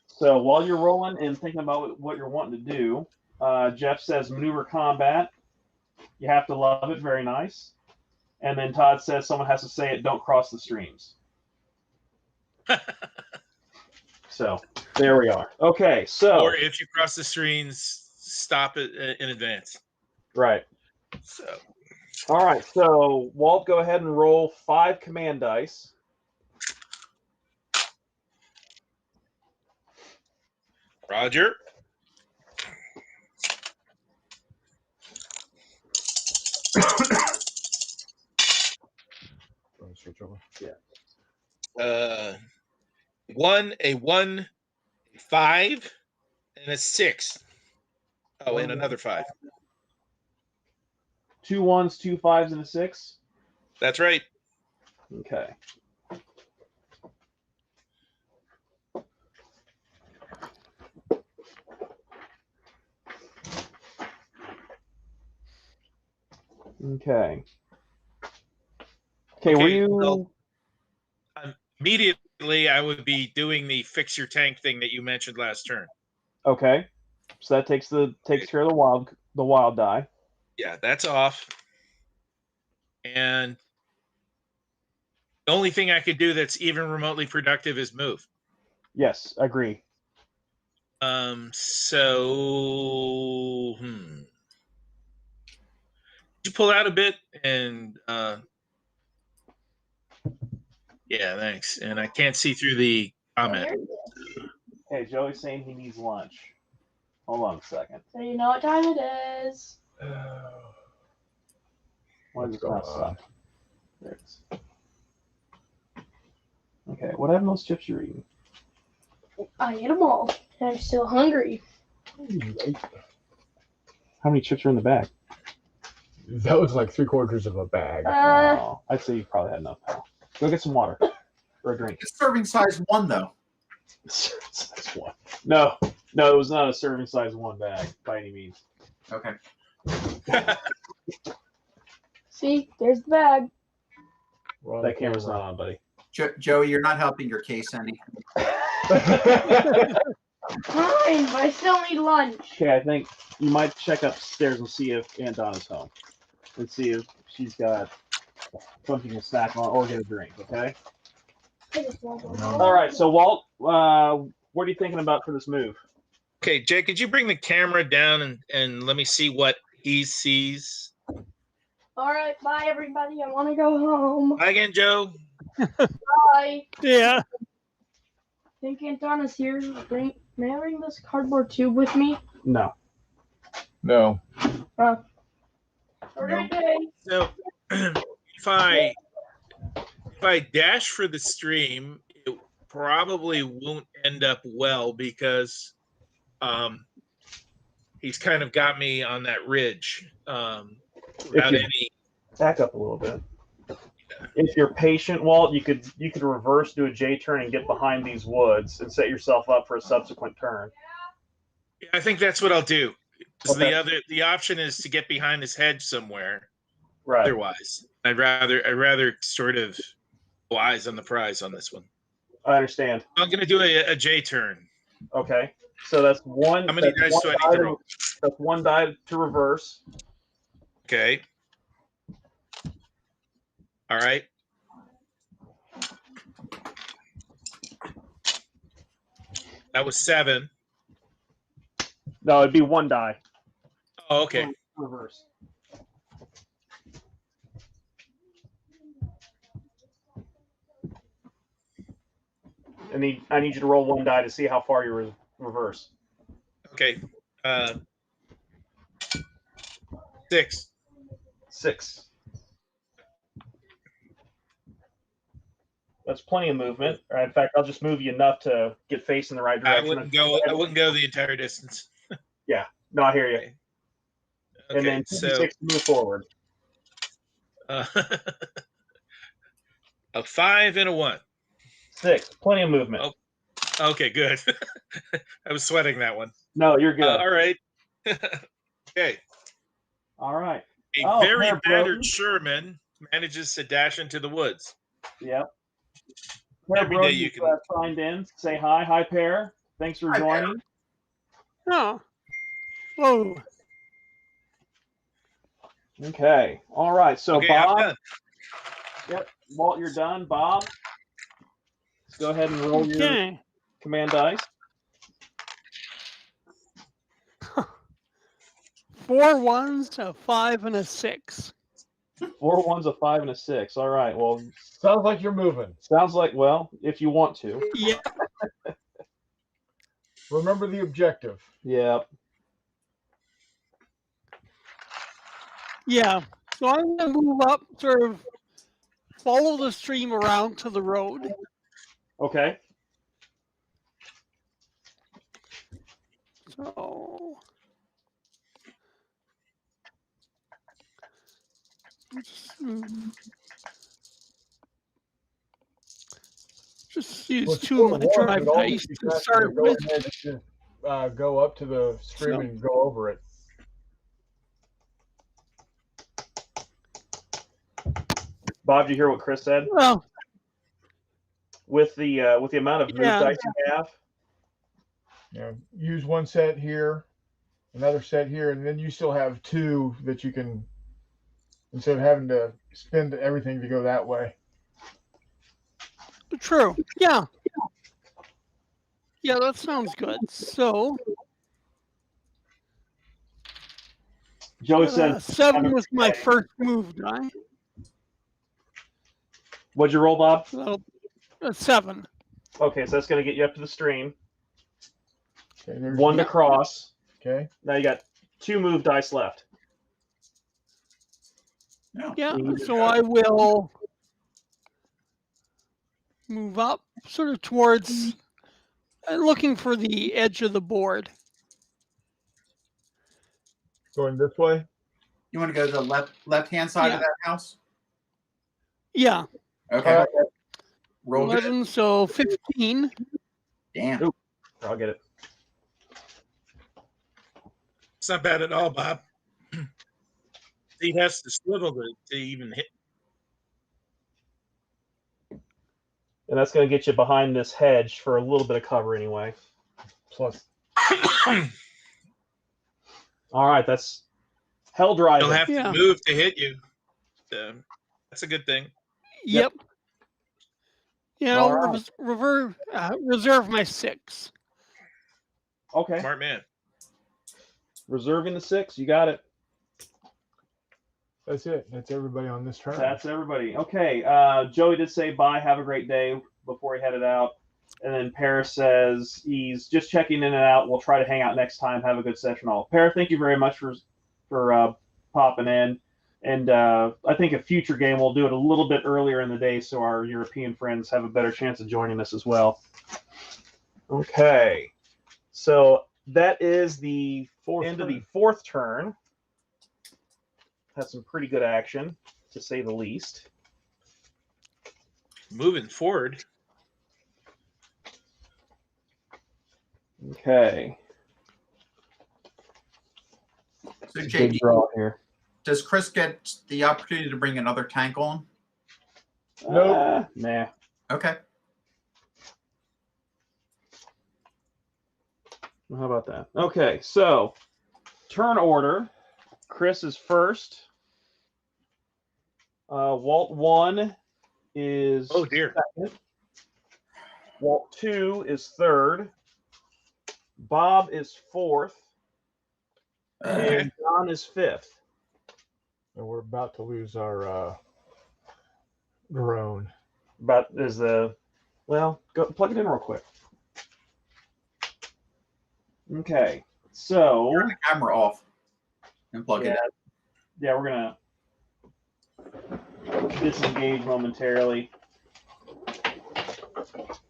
So while you're rolling and thinking about what you're wanting to do, Jeff says maneuver combat. You have to love it. Very nice. And then Todd says someone has to say it. Don't cross the streams. So there we are. Okay, so Or if you cross the streams, stop it in advance. right. So All right. So Walt, go ahead and roll 5 command dice. Roger. Switch over. A 1, a 5, and a 6. Oh, and another 5. 2 1s, 2 5s, and a 6. That's right. Okay. Okay. Okay, were Okay, you? so- Immediately, I would be doing the fix your tank thing that you mentioned last turn. Okay. So that takes care of the wild die. Yeah, that's off. And the only thing I could do that's even remotely productive is move. Yes, agree. So you pull out a bit and yeah, thanks. And I can't see through the comment. Hey, Joey's saying he needs lunch. Hold on a second. So you know what time it is. Why does What's it going not on? stop? There it is. Okay, what happened to those chips you're eating? I ate them all. And I'm still hungry. How many chips are in the bag? That was like 3/4 of a bag. Oh, I'd say you probably had enough. Pal. Go get some water or a drink. It's serving size 1 though. Size 1. No, it was not a serving size 1 bag by any means. Okay. See, there's the bag. Wrong That camera's camera. not on, buddy. Joey, you're not helping your case any. Fine, but I still need lunch. Okay, I think you might check upstairs and see if Aunt Donna's home, and see if she's got something to snack on or get a drink. Okay. I just want one. All right. So Walt, what are you thinking about for this move? Okay, Jay, could you bring the camera down and let me see what he sees? All right, bye everybody. I want to go home. Hi again, Joe. Bye. Yeah. Think Aunt Donna's here. May I bring this cardboard tube with me? No. No. Have a great day. So if I dash for the stream, it probably won't end up well because he's kind of got me on that ridge without you- any. Back up a little bit. If you're patient, Walt, you could reverse, do a J turn, and get behind these woods and set yourself up for a subsequent turn. Yeah, I think that's what I'll do. 'Cause Okay. the option is to get behind this hedge somewhere. Right. Otherwise, I'd rather sort of go eyes on the prize on this one. I understand. I'm going to do a J turn. Okay. So that's one. How many that's dice do one I need to die roll? That's 1 die to reverse. Okay. All right. That was 7. No, it'd be 1 die. Oh, okay. Reverse. I need you to roll 1 die to see how far you reverse. Okay. 6. 6. That's plenty of movement. In fact, I'll just move you enough to get facing the right I direction. wouldn't go the entire distance. No, I hear you. Okay. And then so 6 to move forward. A 5 and a 1. 6. Plenty of movement. Oh. Okay, good. I was sweating that one. No, you're good. All right. Okay. All right. A very Pear battered Broden. Sherman manages to dash into the woods. Yep. Pear Every day Broden you is, can- signed in. Say hi. Hi, Pear. Thanks for Hi, Pear. joining. Oh. Whoa. Okay. All right. So, Okay, I'm Bob. done. Yep. Walt, you're done. Bob, let's go ahead and roll your Okay. command dice. 4 ones, a 5, and a 6. 4 1s, a 5, and a 6. All right. Well, Sounds like you're moving. sounds like, well, if you want to. Yeah. Remember the objective. Yep. Yeah. So I'm going to move up, sort of follow the stream around to the road. Okay. So just use Well, 2 of my forewarned, drive it always dice be to faster start go with. ahead and just, go up to the stream So- and go over it. Bob, did you hear what Chris said? Well, With the amount of move Yeah. dice you have, Use one set here, another set here, and then you still have 2 that you can, instead of having to spend everything to go that way. true. Yeah. Yeah, that sounds good. So Joey said, 7 was my first move die. what'd you roll, Bob? So 7. Okay, so that's going to get you up to the stream. Okay, there's 1 to Yeah. cross. Okay. Now you got 2 move dice left. Yeah. So I will move up, sort of towards, looking for the edge of the board. Going this way. You want to go to the left-hand side Yeah. of that house? Yeah. Okay. All Roll good. 11, so 15. Damn. I'll get it. It's not bad at all, Bob. He has to swivel to even hit. And that's going to get you behind this hedge for a little bit of cover anyway. Plus, All right, that's hell driving. He'll have Yeah. to move to hit you. So that's a good thing. Yep. Yeah, All I'll right. reserve my 6. Okay. Smart man. Reserving the 6. You got it. that's it. That's everybody on this turn. That's everybody. Okay. Joey did say bye. Have a great day before he headed out. And then Paris says he's just checking in and out. We'll try to hang out next time. Have a good session all. Paris, thank you very much for popping in. And I think a future game we'll do it a little bit earlier in the day so our European friends have a better chance of joining us as well. Okay. So that is the end of the 4th turn. Had some pretty good action, to say the least. Moving forward. Okay. So Big JD, draw here. does Chris get the opportunity to bring another tank on? Nope. Nah. Okay. How about that? Okay, so turn order. Chris is first. Walt 1 is Oh dear. second. Walt 2 is third. Bob is 4th. And John is 5th. And we're about to lose our drone. But is well, go plug it in real quick. Okay, so Turn the camera off and plug it in. yeah, we're gonna disengage momentarily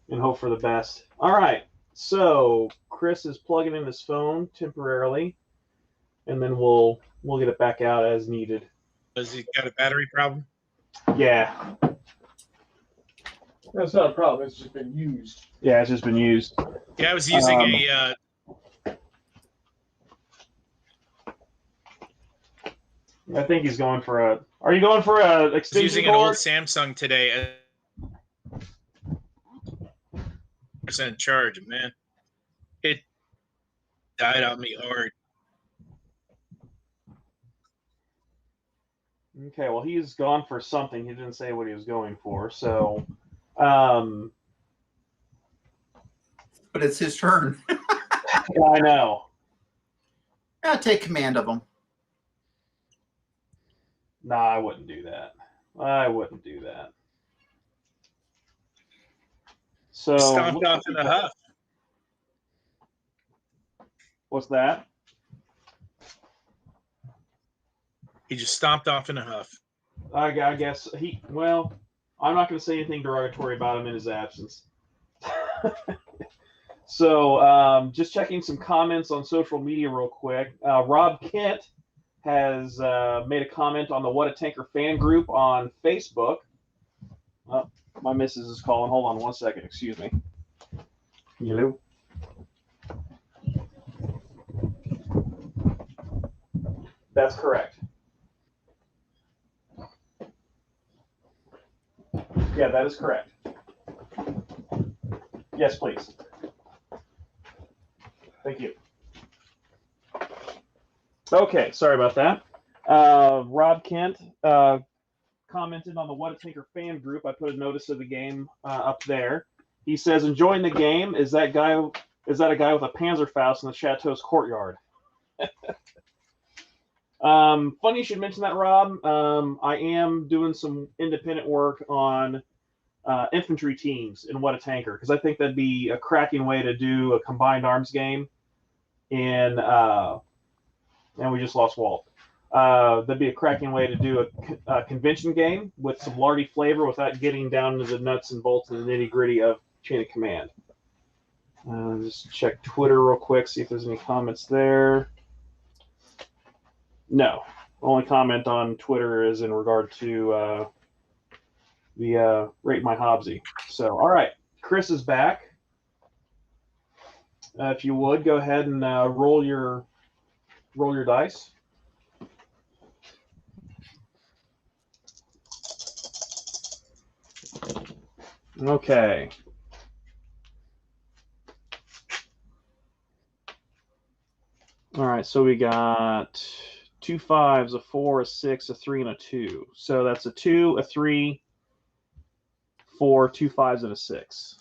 and hope for the best. All right, so Chris is plugging in his phone temporarily, and then we'll get it back out as needed. Has he got a battery problem? Yeah. That's not a problem. It's just been used. Yeah, it's just been used. Yeah, I was using I think he's going for a. Are you going for a extension using cord? an old Samsung today. Percent charge, man. It died on me hard. Okay, well, he's gone for something. He didn't say what he was going for, so. But it's his turn. Yeah, I know. Take command of him. Nah, I wouldn't do that. I wouldn't do that. So Stomped off in a huff. What's that? He just stomped off in a huff. I guess he. Well, I'm not going to say anything derogatory about him in his absence. So, just checking some comments on social media real quick. Rob Kent has made a comment on the What a Tanker fan group on Facebook. Oh, my missus is calling. Hold on one second. Excuse me. Hello. That's correct. Yeah, that is correct. Yes, please. Thank you. Okay, sorry about that. Rob Kent commented on the What a Tinker fan group. I put a notice of the game up there. He says, enjoying the game. Is that a guy with a Panzerfaust in the Chateau's courtyard? Funny you should mention that, Rob. I am doing some independent work on infantry teams in What a Tanker, because I think that'd be a cracking way to do a combined arms game. And we just lost Walt. That'd be a cracking way to do a convention game with some lardy flavor without getting down to the nuts and bolts and the nitty gritty of chain of command. Just check Twitter real quick, see if there's any comments there. No. Only comment on Twitter is in regard to the Rate My Hobbsy. So, all right. Chris is back. If you would, go ahead and roll your dice. Okay. All right, so we got 2 5s, a 4, a 6, a 3, and a 2. So that's a 2, a 3, 4, 2 5s, and a 6.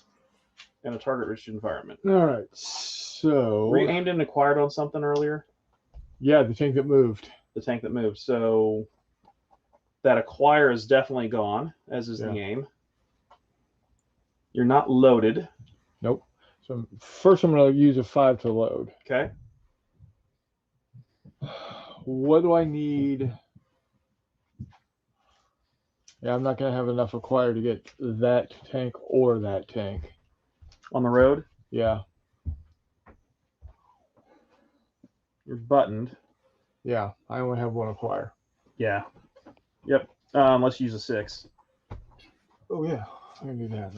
In a target-rich environment. All right, so... Were you aimed and acquired on something earlier? Yeah, the tank that moved. The tank that moved. So that acquire is definitely gone, as is the aim. You're not loaded. Nope. So first I'm going to use a 5 to load. Okay. What do I need? Yeah, I'm not going to have enough acquire to get that tank or that tank. On the road? Yeah. You're buttoned. Yeah, I only have 1 acquire. Yeah. Yep. Let's use a 6. Oh, yeah. I can do that.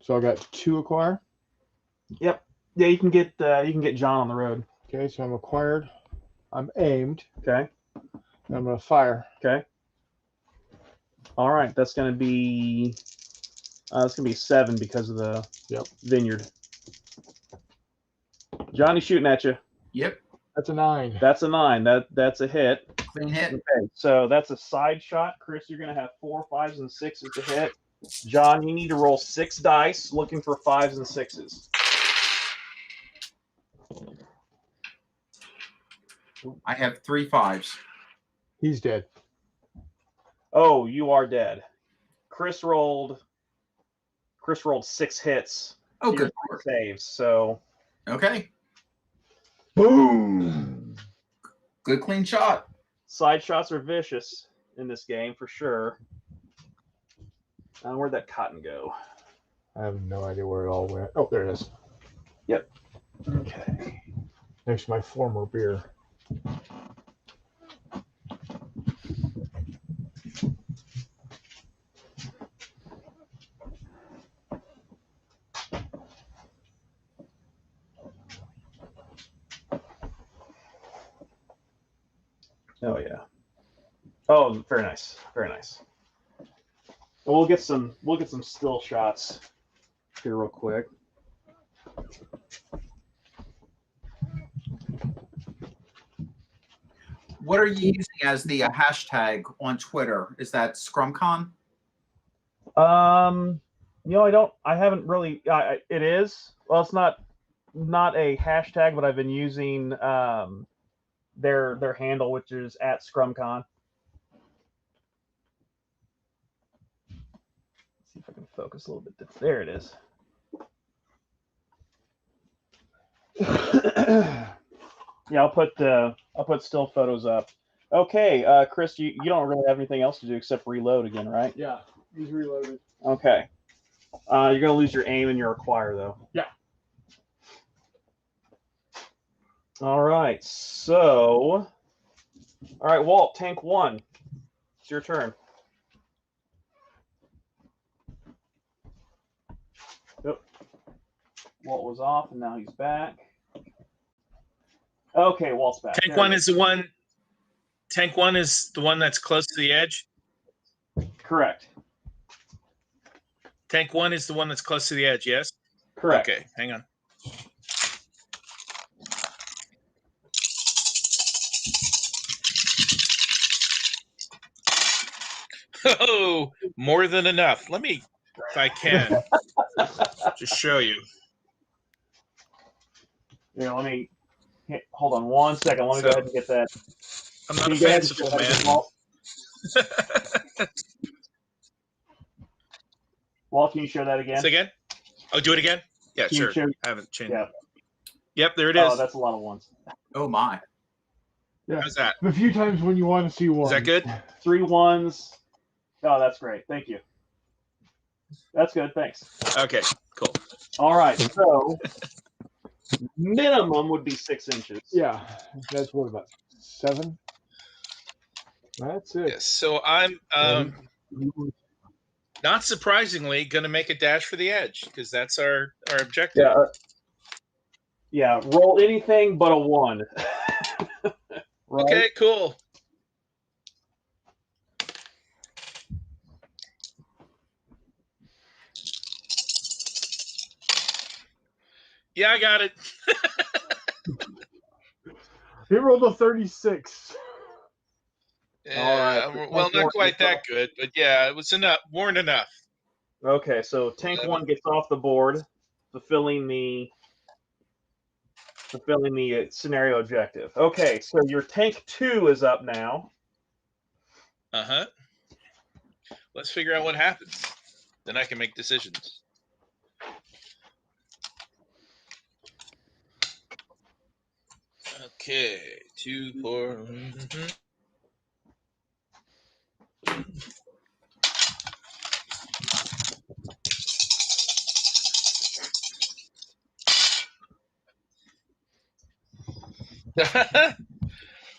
So I got 2 acquire? Yep. Yeah, you can get John on the road. Okay, so I'm acquired. I'm aimed. Okay. And I'm going to fire. Okay. All right, that's going to be 7 because of the vineyard. Johnny shooting at you. Yep. That's a 9. That's a 9. That's a hit. Clean hit. Okay, so that's a side shot. Chris, you're going to have 4 5s and 6s to hit. John, you need to roll 6 dice looking for 5s and 6s. I have 3 5s. He's dead. Oh, you are dead. Chris rolled 6 hits. Oh, good. Saves. So okay. Boom. Good clean shot. Side shots are vicious in this game for sure. Where'd that cotton go? I have no idea where it all went. Oh, there it is. Yep. Okay. Next to my former beer. Oh yeah. Oh, very nice. Very nice. Well, we'll get some still shots here real quick. What are you using as the hashtag on Twitter? Is that ScrumCon? I haven't really. It is. Well, it's not a hashtag, but I've been using their handle, which is at ScrumCon. Let's see if I can focus a little bit. There it is. Yeah, I'll put still photos up. Okay, Chris, you don't really have anything else to do except reload again, right? Yeah, he's reloaded. Okay. You're gonna lose your aim and your acquire though. Yeah. All right. So, all right, Walt, tank 1. It's your turn. Yep. Walt was off, and now he's back. Okay, Walt's back. Tank 1 is the one. Tank 1 is the one that's close to the edge. Correct. Tank 1 is the one that's close to the edge. Yes. Correct. Okay, hang on. Oh, more than enough. Let me, if I can, just show you. Here, let me hold on one second. Let me go ahead and get that. I'm not a fanciful man. Walt, can you share that again? Say again? Oh, do it again? Yeah, Can you sure. share- I haven't changed. Yeah. Yep, there it is. Oh, that's a lot of ones. Oh my. Yeah. How's that? The few times when you want to see one. Is that good? 3 1s. Oh, that's great. Thank you. That's good. Thanks. Okay, cool. All right. So minimum would be 6 inches. Yeah, that's what, about 7? That's it. Yes, so I'm not surprisingly going to make a dash for the edge because that's our objective. Yeah. Yeah. Roll anything but a 1. Right? Okay, cool. Yeah, I got it. He rolled a 36. All right. Well, not quite that good, but yeah, it was enough, more than enough. Okay, so tank 1 gets off the board, fulfilling the scenario objective. Okay, so your tank 2 is up now. Uh-huh. Let's figure out what happens. Then I can make decisions. Okay, 2, 4.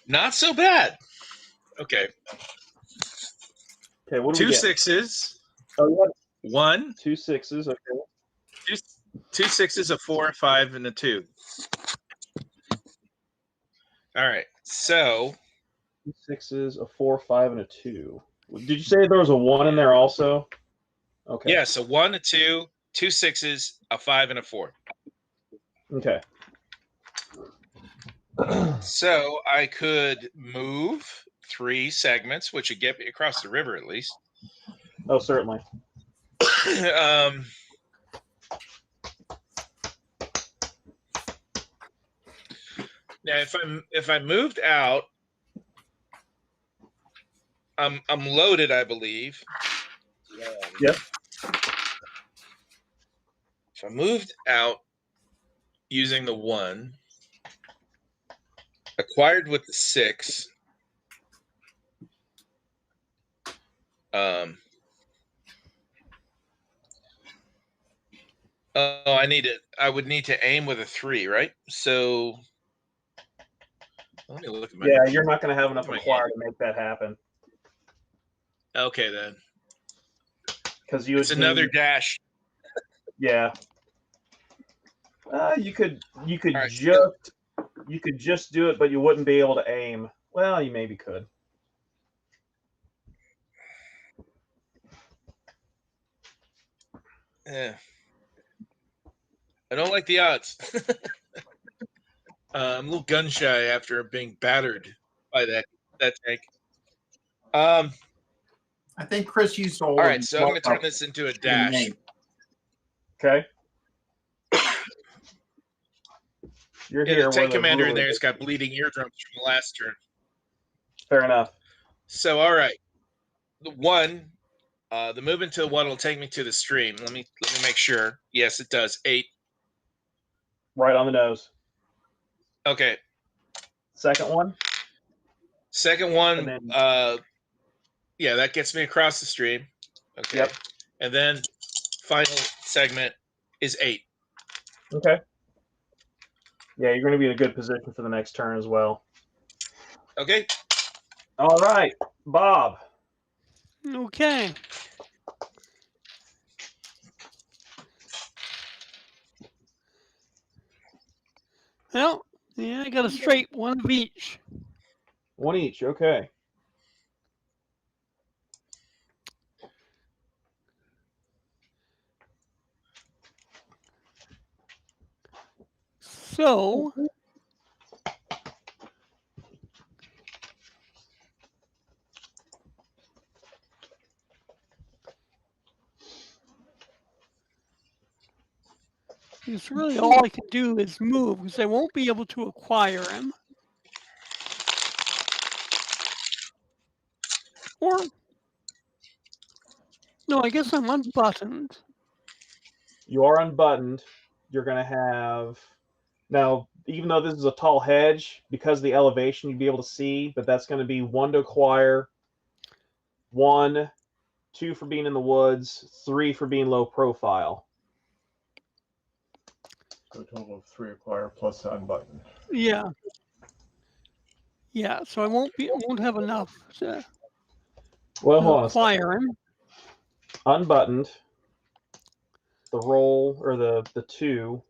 Not so bad. Okay. Okay, what do we 2 get? 6s. Oh, you had 1. 2 6s. Okay. 2 6s, a 4, a 5, and a 2. All right. So 2 6s, a 4, 5, and a 2. Did you say there was a 1 in there also? Okay. yeah, so 1, a 2, 2 6s, a 5, and a 4. Okay. So I could move 3 segments, which would get me across the river at least. Oh, certainly. Now, if I moved out, I'm loaded, I believe. Yep. If I moved out using the 1, acquired with the 6, I would need to aim with a 3, right? So let me look at my. Yeah, you're not going to have enough my acquire to make that happen. Okay, then. Because you It's would another need, dash. Yeah. You could All right. just do it, but you wouldn't be able to aim Well, you maybe could. Yeah. I don't like the odds. I'm a little gun shy after being battered by that tank. I think Chris used all. All right, so I'm going to turn this into a dash. Okay. You're Yeah, here. the tank where commander in ruler there's is. got bleeding eardrums from the last turn. Fair enough. So, all right. The movement to the one will take me to the stream. Let me make sure. Yes, it does. 8. Right on the nose. Okay. Second one. Second one, And then, yeah, that gets me across the stream. Okay. Yep. And then final segment is 8. Okay. Yeah, you're going to be in a good position for the next turn as well. Okay. All right, Bob. Okay. Well, yeah, I got a straight, one of each. One each. Okay. So, it's really all I can do is move because I won't be able to acquire him. Or, no, I guess I'm unbuttoned. You are unbuttoned. You're going to have now. Even though this is a tall hedge, because of the elevation, you'd be able to see. But that's going to be 1 to acquire, 1, 2 for being in the woods, 3 for being low profile. So a total of 3 acquire plus unbutton. Yeah. Yeah, so I won't have enough to Well, hold on. acquire him. Unbuttoned, the roll or the 2,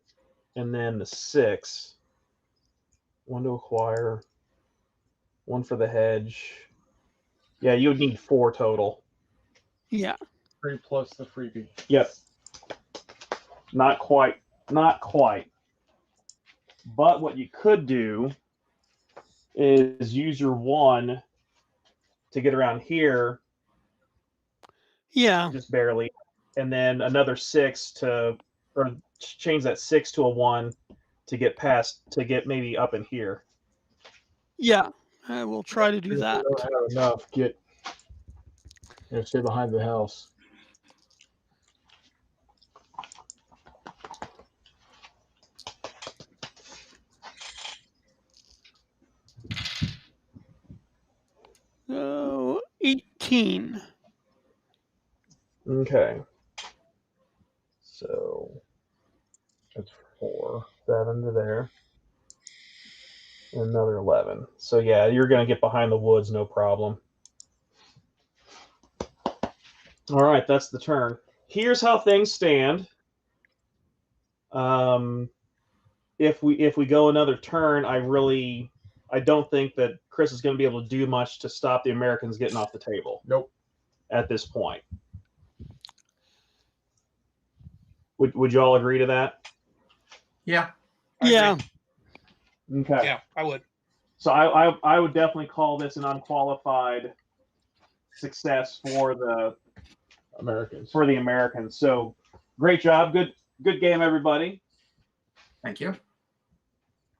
and then the 6. 1 to acquire, 1 for the hedge. Yeah, you would need 4 total. Yeah. 3 plus the freebie. Yep. Not quite. Not quite. But what you could do is use your 1 to get around here, Yeah. just barely, and then another 6 or change that 6 to a 1 to get maybe up in here. Yeah. I will try to do that. If you don't have enough, stay behind the house. So, 18. Okay. So that's 4, 7 to there. And another 11. So yeah, you're going to get behind the woods, no problem. All right, that's the turn. Here's how things stand. If we go another turn, I don't think that Chris is going to be able to do much to stop the Americans getting off the table. Nope. At this point. Would you all agree to that? Yeah. Yeah. Okay. Yeah, I would. So I would definitely call this an unqualified success for the Americans. So great job. Good game, everybody. Thank you.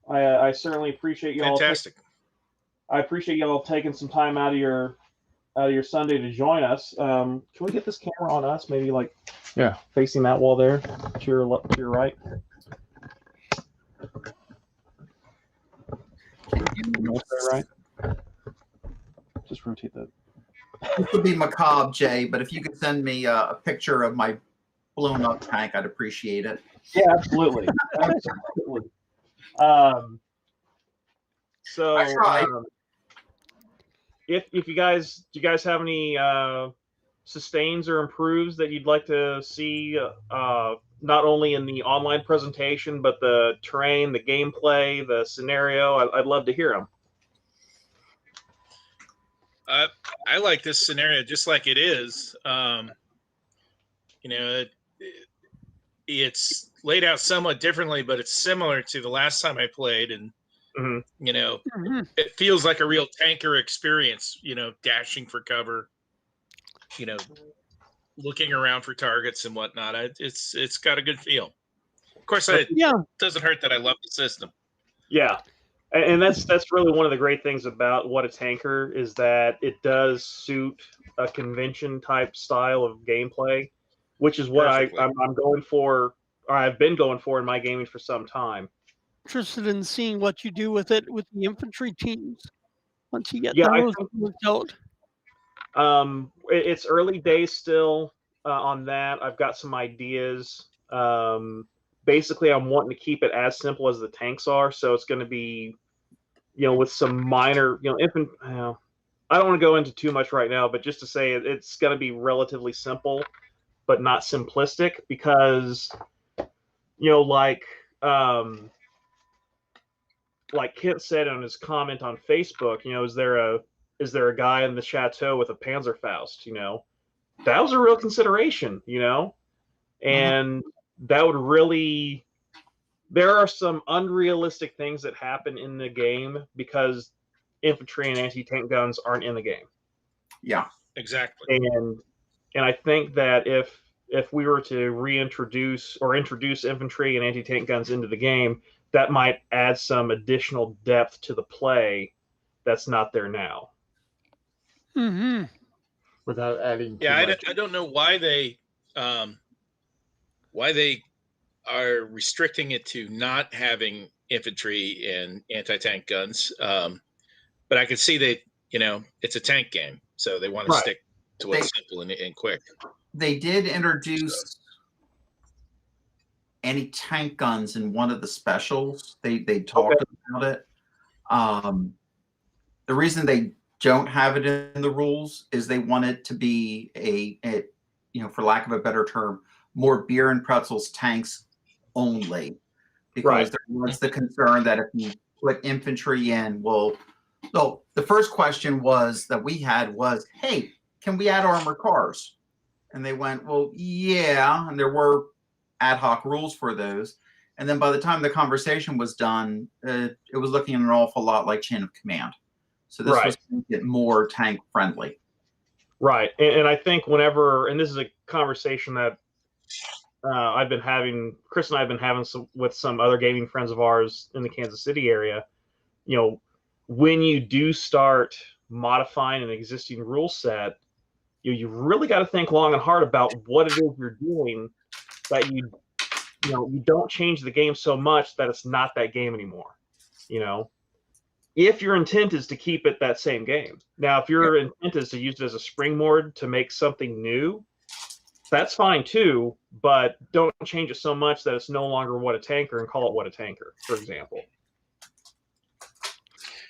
I certainly appreciate you all. Fantastic. I appreciate you all taking some time out of your Sunday to join us. Can we get this camera on us? Maybe facing that wall there to your right. Right. Just rotate that. This would be macabre, Jay, but if you could send me a picture of my blown up tank, I'd appreciate it. Yeah, absolutely. Absolutely. So I tried. If do you guys have any sustains or improves that you'd like to see, not only in the online presentation but the terrain, the gameplay, the scenario? I'd love to hear them. I like this scenario just like it is. You know, it's laid out somewhat differently, but it's similar to the last time I played, and you know, it feels like a real tanker experience. You know, dashing for cover. You know, looking around for targets and whatnot. It's got a good feel. Of course, it doesn't hurt that I love the system. Yeah, and that's really one of the great things about What a Tanker is that it does suit a convention type style of gameplay, which is what I'm going for, or I've been going for in my gaming for some time. Interested in seeing what you do with it with the infantry teams once you get Yeah, those worked out. It's early days still on that. I've got some ideas. Basically, I'm wanting to keep it as simple as the tanks are, so it's going to be, you know, with some minor, you know, I don't want to go into too much right now, but just to say it's going to be relatively simple, but not simplistic, because, you know, like Kent said on his comment on Facebook, you know, is there a guy in the chateau with a Panzerfaust? You know, that was a real consideration, you know, and that would really. There are some unrealistic things that happen in the game because infantry and anti-tank guns aren't in the game. Yeah, exactly. And I think that if we were to reintroduce or introduce infantry and anti-tank guns into the game, that might add some additional depth to the play that's not there now. Without adding. Yeah, I don't know why they are restricting it to not having infantry and anti-tank guns. But I can see that, you know, it's a tank game, so they want to stick to what's simple and quick. They did introduce anti-tank guns in one of the specials. They talked about it. The reason they don't have it in the rules is they want it to be a you know, for lack of a better term, more beer and pretzels tanks only, because there was the concern that if you put infantry in, well, so the first question that we had was, hey, can we add armored cars? And they went, well, yeah, and there were ad hoc rules for those. And then by the time the conversation was done, it was looking an awful lot like Chain of Command. So this was to get more tank friendly. Right. And I think whenever, and this is a conversation that I've been having, Chris and I have been having with some other gaming friends of ours in the Kansas City area, you know, when you do start modifying an existing rule set, you really got to think long and hard about what it is you're doing, that you don't change the game so much that it's not that game anymore. You know, if your intent is to keep it that same game. Now, if your intent is to use it as a springboard to make something new, that's fine too, but don't change it so much that it's no longer What a Tanker and call it What a Tanker, for example.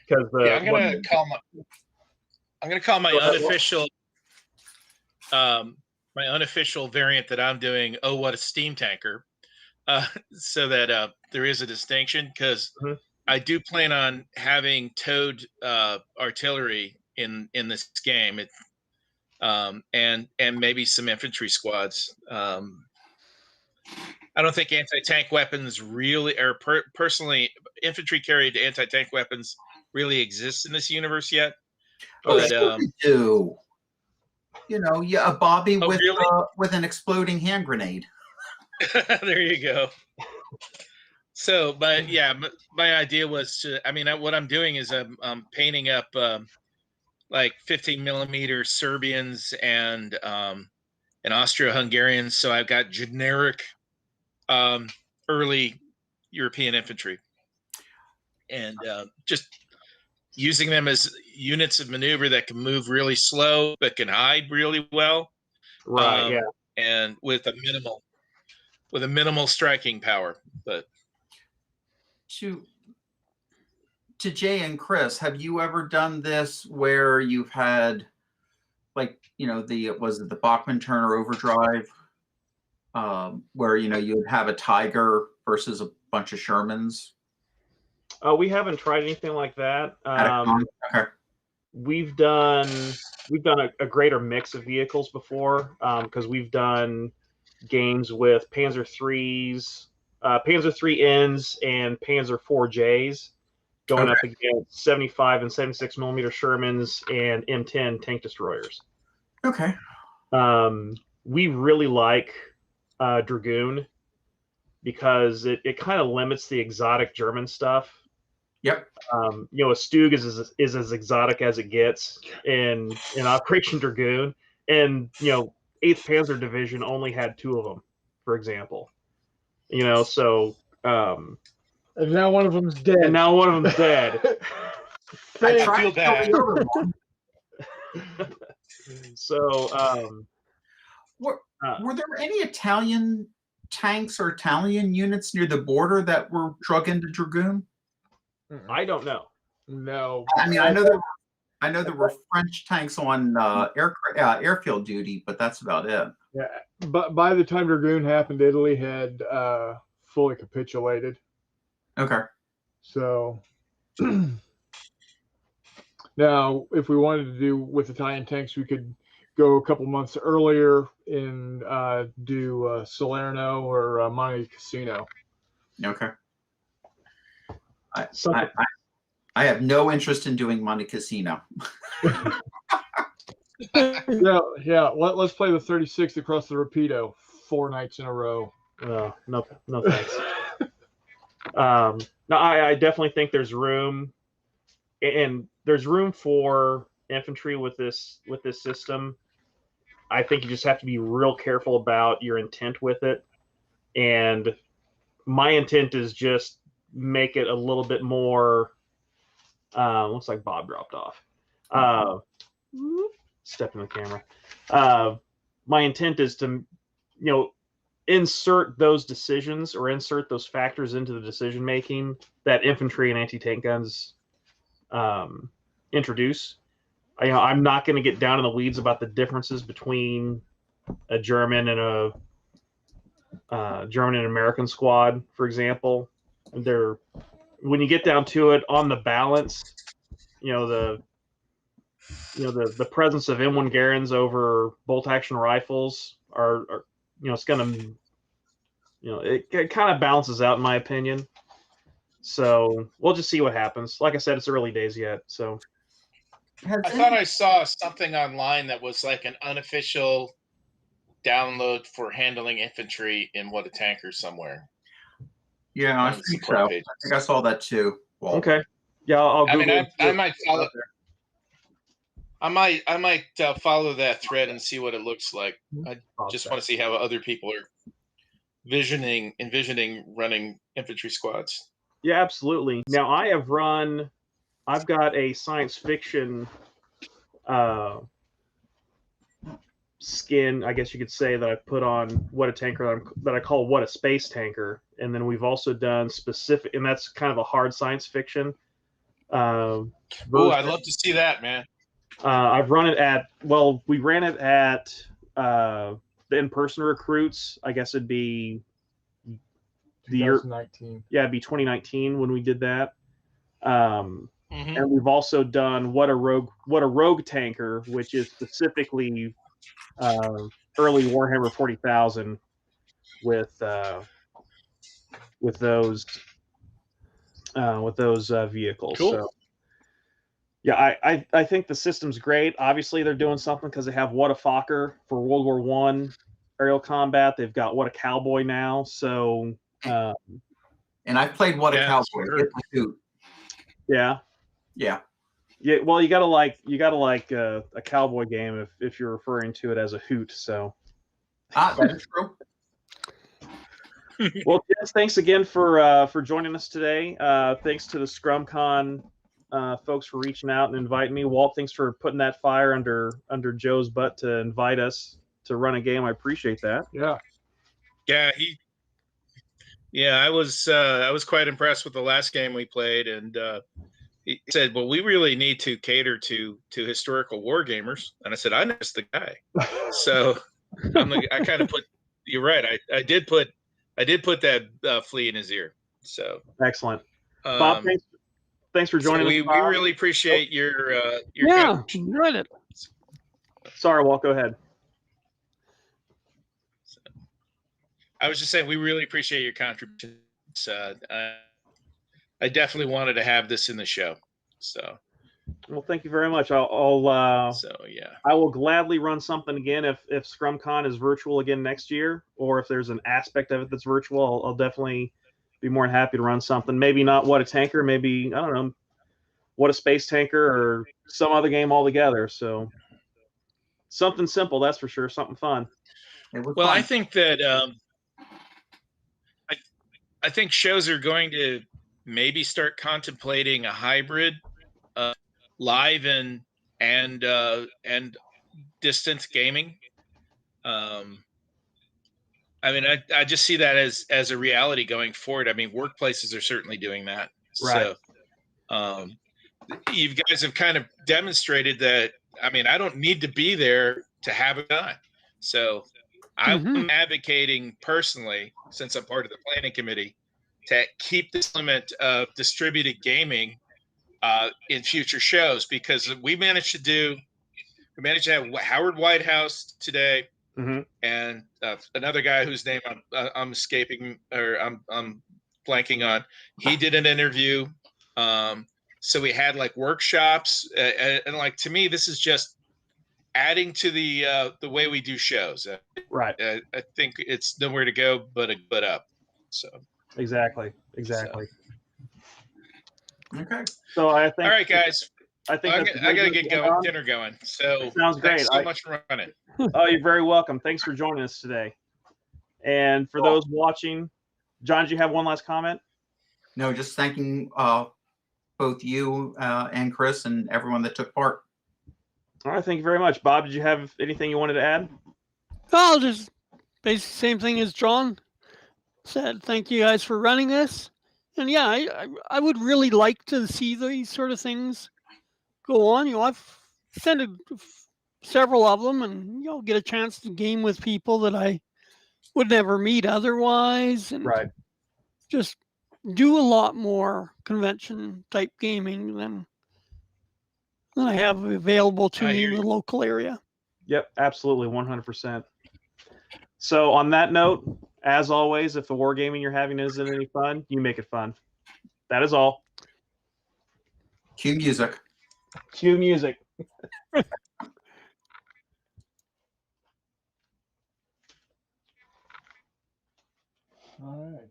Because I'm gonna call my unofficial variant that I'm doing, oh, what a steam tanker, so that there is a distinction, because I do plan on having towed artillery in this game, and maybe some infantry squads. I don't think anti-tank weapons really, or personally, infantry carried anti-tank weapons really exist in this universe yet. But do. You know, a Bobby with an exploding hand grenade. There you go. So, but yeah, my idea was to, I mean, what I'm doing is I'm painting up like 15 millimeter Serbians and Austro-Hungarians. So I've got generic early European infantry, and just using them as units of maneuver that can move really slow but can hide really well. And with a minimal striking power. But to Jay and Chris, have you ever done this where you've had, like, you know, was it the Bachman Turner overdrive, where, you know, you'd have a Tiger versus a bunch of Shermans? We haven't tried anything like that. Okay. we've done a greater mix of vehicles before, because we've done games with Panzer IIIs, Panzer IIINs, and Panzer IVJs going up against 75 and 76 millimeter Shermans and M10 tank destroyers. Okay. We really like Dragoon because it kind of limits the exotic German stuff. Yep. A Stug is as exotic as it gets in Operation Dragoon, and 8th Panzer Division only had 2 of them, for example. So And now one of them's dead. I feel bad. So, were there any Italian tanks or Italian units near the border that were drug into Dragoon? I don't know. No. I mean, I know there were French tanks on airfield duty, but that's about it. Yeah, but by the time Dragoon happened, Italy had fully capitulated. Okay. So now, if we wanted to do with Italian tanks, we could go a couple months earlier and do Salerno or Monte Cassino. Okay. I have no interest in doing Monte Cassino. Yeah. Let's play the 36 across the Rapido 4 nights in a row. No thanks. No, I definitely think there's room, and there's room for infantry with this system. I think you just have to be real careful about your intent with it, and my intent is just make it a little bit more. Looks like Bob dropped off. Step in the camera. My intent is to, insert those decisions or insert those factors into the decision making that infantry and anti-tank guns introduce. I'm not going to get down in the weeds about the differences between a German and German and American squad, for example. When you get down to it, on the balance, the presence of M1 Garens over bolt action rifles are it's gonna it kind of balances out in my opinion. So we'll just see what happens. Like I said, it's early days yet. So I thought I saw something online that was like an unofficial download for handling infantry in What a Tanker somewhere. Yeah, I think so. I think I saw that too. Well, okay. Yeah, I'll Google I might follow. I might follow that thread and see what it looks like. I just want to see how other people are envisioning running infantry squads. Yeah, absolutely. Now I've got a science fiction skin, I guess you could say, that I put on What a Tanker that I call What a Space Tanker. And then we've also done specific, and that's kind of a hard science fiction. Oh, I'd love to see that, man. I've run it we ran it at the in-person recruits. I guess it'd be the year 2019. Yeah, it'd be 2019 when we did that. And we've also done What a Rogue Tanker, which is specifically early Warhammer 40,000 with those vehicles. Cool. So yeah, I think the system's great. Obviously, they're doing something because they have What a Fokker for World War I aerial combat. They've got What a Cowboy now. So and I've played What a Cowboy. Sure. Yeah. Yeah, well, you gotta like a cowboy game if you're referring to it as a hoot. So that's true. Well, Jess, thanks again for joining us today. Thanks to the ScrumCon folks for reaching out and inviting me. Walt, thanks for putting that fire under Joe's butt to invite us to run a game. I appreciate that. Yeah, I was quite impressed with the last game we played, and he said, "Well, we really need to cater to historical war gamers." And I said, "I know the guy." So I kind of put. You're right. I did put that flea in his ear. So excellent, Bob. thanks for joining So us. we Bob. really appreciate your Yeah, contribution. enjoyed it. Sorry, Walt, go ahead. I was just saying we really appreciate your contributions. I definitely wanted to have this in the show. So Well, thank you very much. yeah. I will gladly run something again if ScrumCon is virtual again next year, or if there's an aspect of it that's virtual. I'll definitely be more than happy to run something. Maybe not What a Tanker, maybe I don't know, What a Space Tanker, or some other game altogether. So something simple, that's for sure. Something fun. Well, I think that I think shows are going to maybe start contemplating a hybrid of live and distance gaming. I mean, I just see that as a reality going forward. I mean, workplaces are certainly doing that. Right. So you guys have kind of demonstrated that. I mean, I don't need to be there to have it done. So I'm advocating personally, since I'm part of the planning committee, to keep this limit of distributed gaming in future shows, because we managed to have Howard Whitehouse today, Mm-hmm. and another guy whose name I'm escaping, or I'm blanking on. He did an interview. So we had like workshops, and like, to me, this is just adding to the way we do shows. Right. I think it's nowhere to go but up. So Exactly. Okay. So I think. all right, guys. I think I gotta get dinner going. So sounds great. Thanks so much for running. Oh, you're very welcome. Thanks for joining us today. And for those watching, John, did you have one last comment? No, just thanking both you and Chris and everyone that took part. All right, thank you very much. Bob, did you have anything you wanted to add? I'll just basically same thing as John said. Thank you guys for running this. And yeah, I would really like to see these sort of things go on. I've attended several of them, and get a chance to game with people that I would never meet otherwise, and Right. just do a lot more convention type gaming than I have available to me in the local area. Yep, absolutely, 100%. So on that note, as always, if the wargaming you're having isn't any fun, you make it fun. That is all. Cue music. Cue music. All right.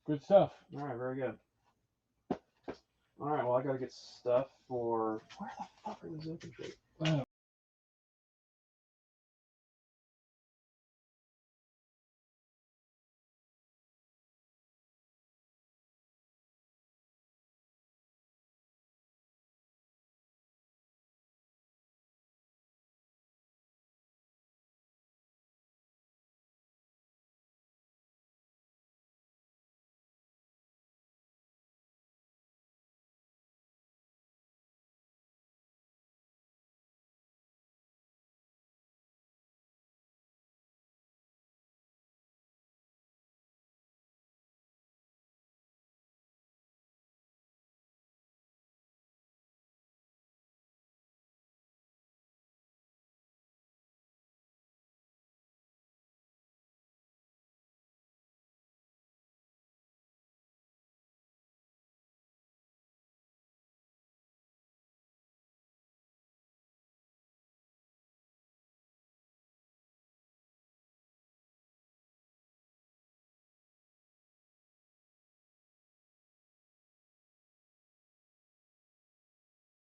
Good stuff. All right, very good. All right, well, I got to get stuff for... Where the fuck are those infantry?